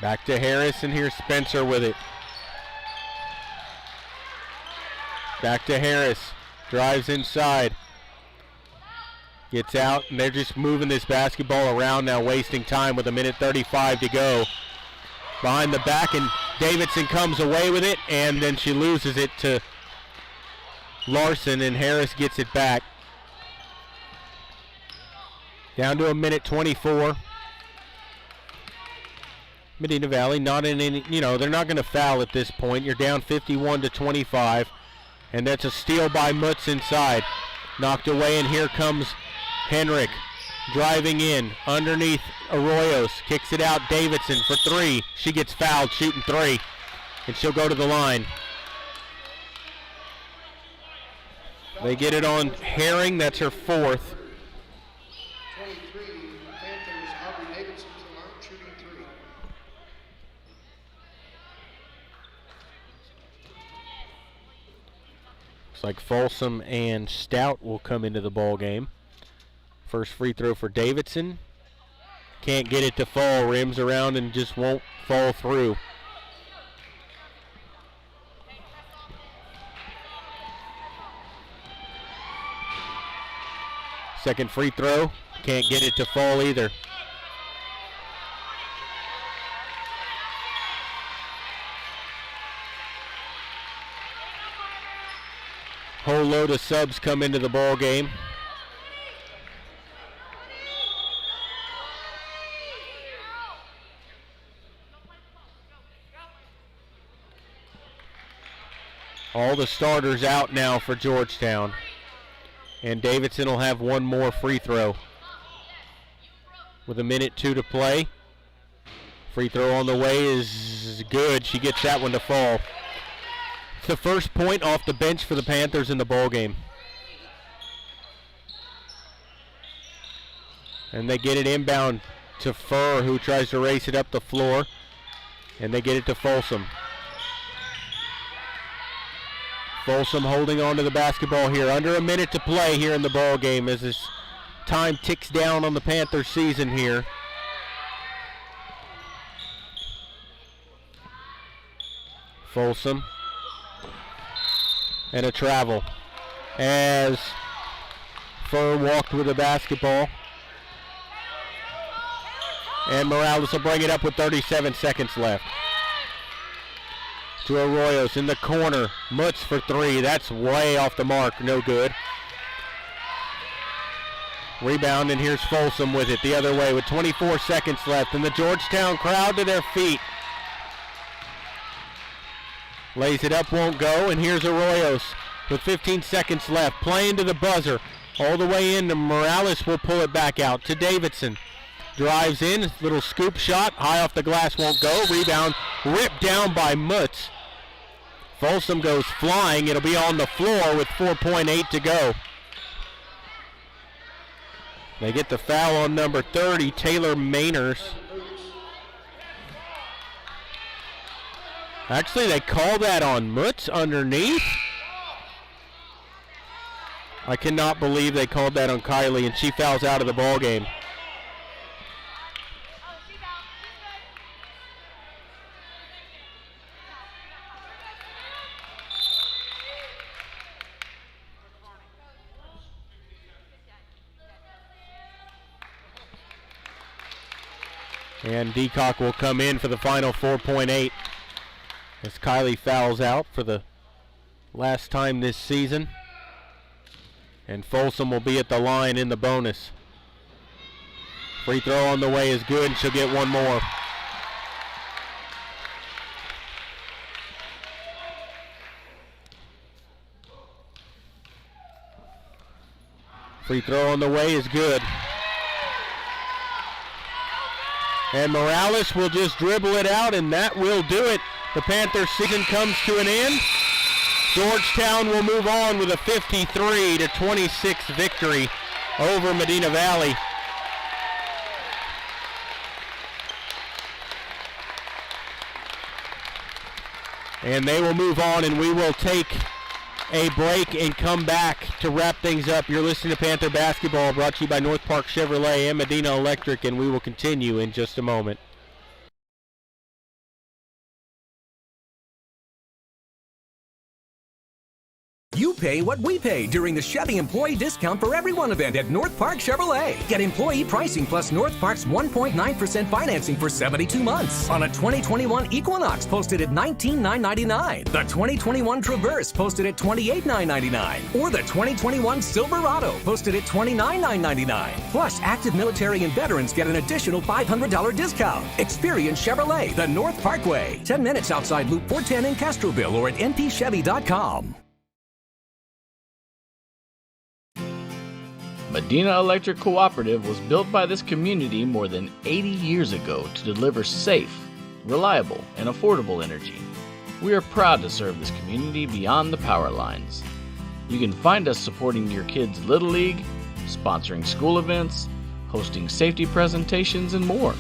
Back to Harris, and here's Spencer with it. Back to Harris. Drives inside. Gets out, and they're just moving this basketball around now, wasting time with 1:35 to go. Behind the back, and Davidson comes away with it, and then she loses it to Larson, and Harris gets it back. Down to 1:24. Medina Valley not in any, you know, they're not going to foul at this point. You're down 51-25, and that's a steal by Mutz inside. Knocked away, and here comes Henrik driving in underneath Arroyos. Kicks it out, Davidson for three. She gets fouled shooting three, and she'll go to the line. They get it on Herring. That's her fourth. 23, Panthers, Aubrey Davidson to the line, shooting three. Looks like Folsom and Stout will come into the ball game. First free throw for Davidson. Can't get it to fall. Rims around and just won't fall through. Second free throw. Can't get it to fall either. Whole load of subs come into the ball game. All the starters out now for Georgetown. And Davidson will have one more free throw. With 1:02 to play. Free throw on the way is good. She gets that one to fall. It's the first point off the bench for the Panthers in the ball game. And they get it inbound to Furr, who tries to race it up the floor. And they get it to Folsom. Folsom holding on to the basketball here. Under a minute to play here in the ball game as this time ticks down on the Panthers season here. Folsom. And a travel as Furr walked with the basketball. And Morales will bring it up with 37 seconds left. To Arroyos in the corner. Mutz for three. That's way off the mark. No good. Rebound, and here's Folsom with it the other way with 24 seconds left. And the Georgetown crowd to their feet. Lays it up, won't go, and here's Arroyos with 15 seconds left. Playing to the buzzer. All the way in. Morales will pull it back out to Davidson. Drives in, little scoop shot, high off the glass, won't go. Rebound ripped down by Mutz. Folsom goes flying. It'll be on the floor with 4.8 to go. They get the foul on number 30, Taylor Mainers. Actually, they call that on Mutz underneath. I cannot believe they called that on Kylie, and she fouls out of the ball game. And Deacock will come in for the final 4.8 as Kylie fouls out for the last time this season. And Folsom will be at the line in the bonus. Free throw on the way is good, and she'll get one more. Free throw on the way is good. And Morales will just dribble it out, and that will do it. The Panthers season comes to an end. Georgetown will move on with a 53-26 victory over Medina Valley. And they will move on, and we will take a break and come back to wrap things up. You're listening to Panther Basketball, brought to you by North Park Chevrolet and Medina Electric, and we will continue in just a moment. You pay what we pay during the Chevy Employee Discount for Everyone event at North Park Chevrolet. Get employee pricing plus North Park's 1.9% financing for 72 months on a 2021 Equinox posted at $19,999, the 2021 Traverse posted at $28,999, or the 2021 Silverado posted at $29,999. Plus, active military and veterans get an additional $500 discount. Experience Chevrolet, the North Parkway, 10 minutes outside Loop 410 in Castroville or at npchevy.com. Medina Electric Cooperative was built by this community more than 80 years ago to deliver safe, reliable, and affordable energy. We are proud to serve this community beyond the power lines. You can find us supporting your kids' Little League, sponsoring school events, hosting safety presentations, and more.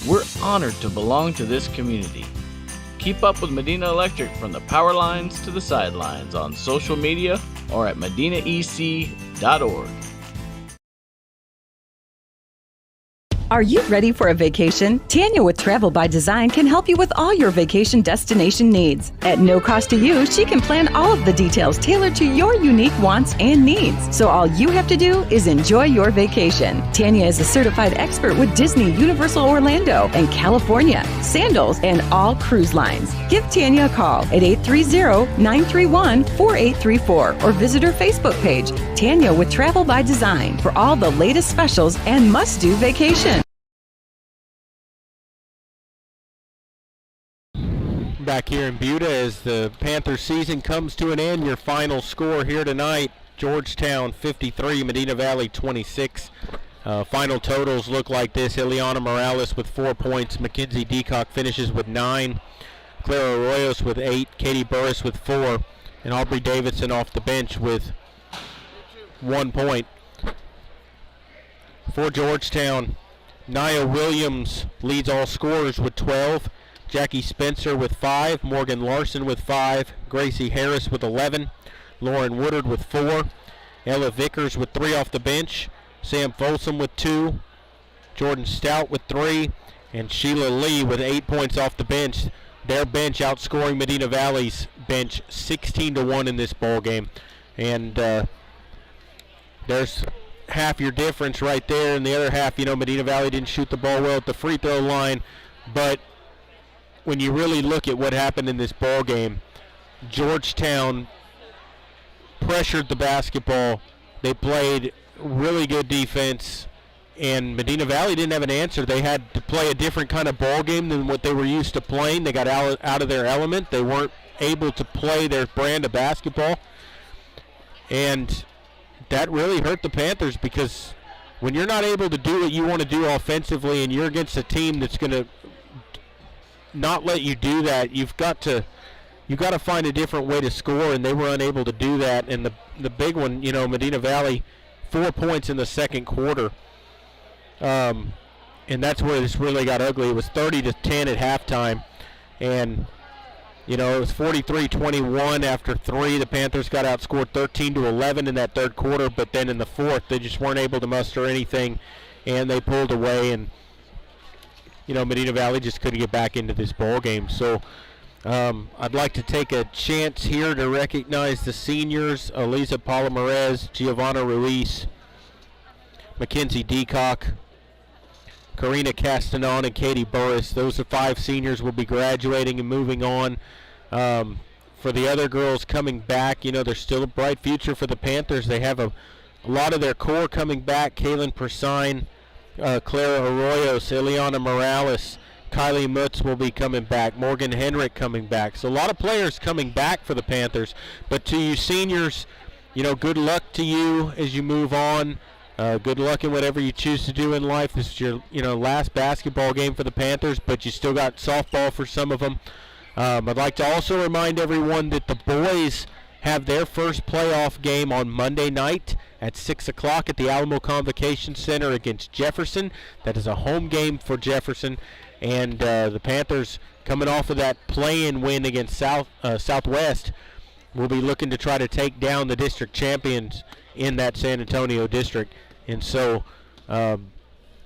We're honored to belong to this community. Keep up with Medina Electric from the power lines to the sidelines on social media or at medinaec.org. Are you ready for a vacation? Tanya with Travel by Design can help you with all your vacation destination needs. At no cost to you, she can plan all of the details tailored to your unique wants and needs. So all you have to do is enjoy your vacation. Tanya is a certified expert with Disney, Universal Orlando, and California, Sandals, and all cruise lines. Give Tanya a call at 830-931-4834 or visit her Facebook page, Tanya with Travel by Design, for all the latest specials and must-do vacations. Back here in Buda as the Panthers season comes to an end. Your final score here tonight, Georgetown 53, Medina Valley 26. Final totals look like this. Ileana Morales with 4 points. Mackenzie Deacock finishes with 9. Clara Arroyos with 8. Katie Burris with 4. And Aubrey Davidson off the bench with 1 point. For Georgetown, Nia Williams leads all scorers with 12. Jackie Spencer with 5. Morgan Larson with 5. Gracie Harris with 11. Lauren Woodard with 4. Ella Vickers with 3 off the bench. Sam Folsom with 2. Jordan Stout with 3. And Sheila Lee with 8 points off the bench. Their bench outscoring Medina Valley's bench 16-1 in this ball game. And there's half your difference right there. And the other half, Medina Valley didn't shoot the ball well at the free throw line. But when you really look at what happened in this ball game, Georgetown pressured the basketball. They played really good defense. And Medina Valley didn't have an answer. They had to play a different kind of ball game than what they were used to playing. They got out of their element. They weren't able to play their brand of basketball. And that really hurt the Panthers, because when you're not able to do what you want to do offensively and you're against a team that's going to not let you do that, you've got to find a different way to score, and they were unable to do that. And the big one, Medina Valley, 4 points in the second quarter. And that's where this really got ugly. It was 30-10 at halftime, and it was 43-21 after 3. The Panthers got outscored 13-11 in that third quarter, but then in the fourth they just weren't able to muster anything, and they pulled away, and Medina Valley just couldn't get back into this ball game. So I'd like to take a chance here to recognize the seniors: Eliza Palomarez, Giovanna Ruiz, Mackenzie Deacock, Karina Castanon, and Katie Burris. Those are 5 seniors will be graduating and moving on. For the other girls coming back, there's still a bright future for the Panthers. They have a lot of their core coming back: Kaylin Persine, Clara Arroyos, Eliana Morales, Kylie Mutz will be coming back, Morgan Henrik coming back. So a lot of players coming back for the Panthers. But to you seniors, good luck to you as you move on. Good luck in whatever you choose to do in life. This is your last basketball game for the Panthers, but you still got softball for some of them. I'd like to also remind everyone that the boys have their first playoff game on Monday night at 6 o'clock at the Alamo Convocation Center against Jefferson. That is a home game for Jefferson. And the Panthers, coming off of that play-in win against Southwest, will be looking to try to take down the district champions in that San Antonio district. And so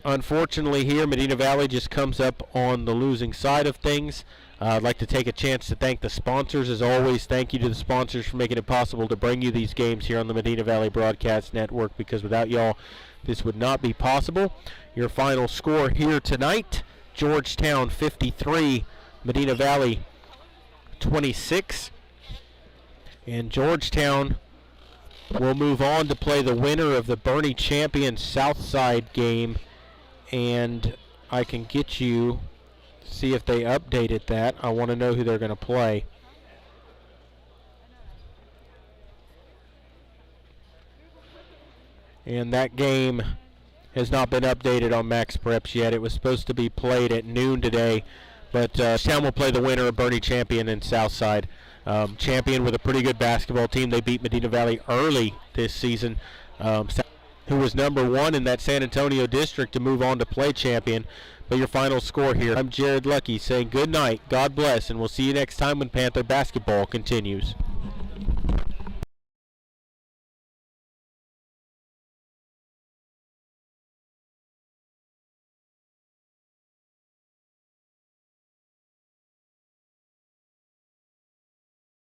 unfortunately here, Medina Valley just comes up on the losing side of things. I'd like to take a chance to thank the sponsors. As always, thank you to the sponsors for making it possible to bring you these games here on the Medina Valley Broadcast Network, because without y'all, this would not be possible. Your final score here tonight: Georgetown 53, Medina Valley 26. And Georgetown will move on to play the winner of the Bernie Champion Southside game. And I can get you, see if they updated that. I want to know who they're going to play. And that game has not been updated on Max Preps yet. It was supposed to be played at noon today, but Town will play the winner of Bernie Champion and Southside. Champion with a pretty good basketball team. They beat Medina Valley early this season, who was number 1 in that San Antonio district, to move on to play Champion. But your final score here, I'm Jared Lucky saying good night, God bless, and we'll see you next time when Panther basketball continues.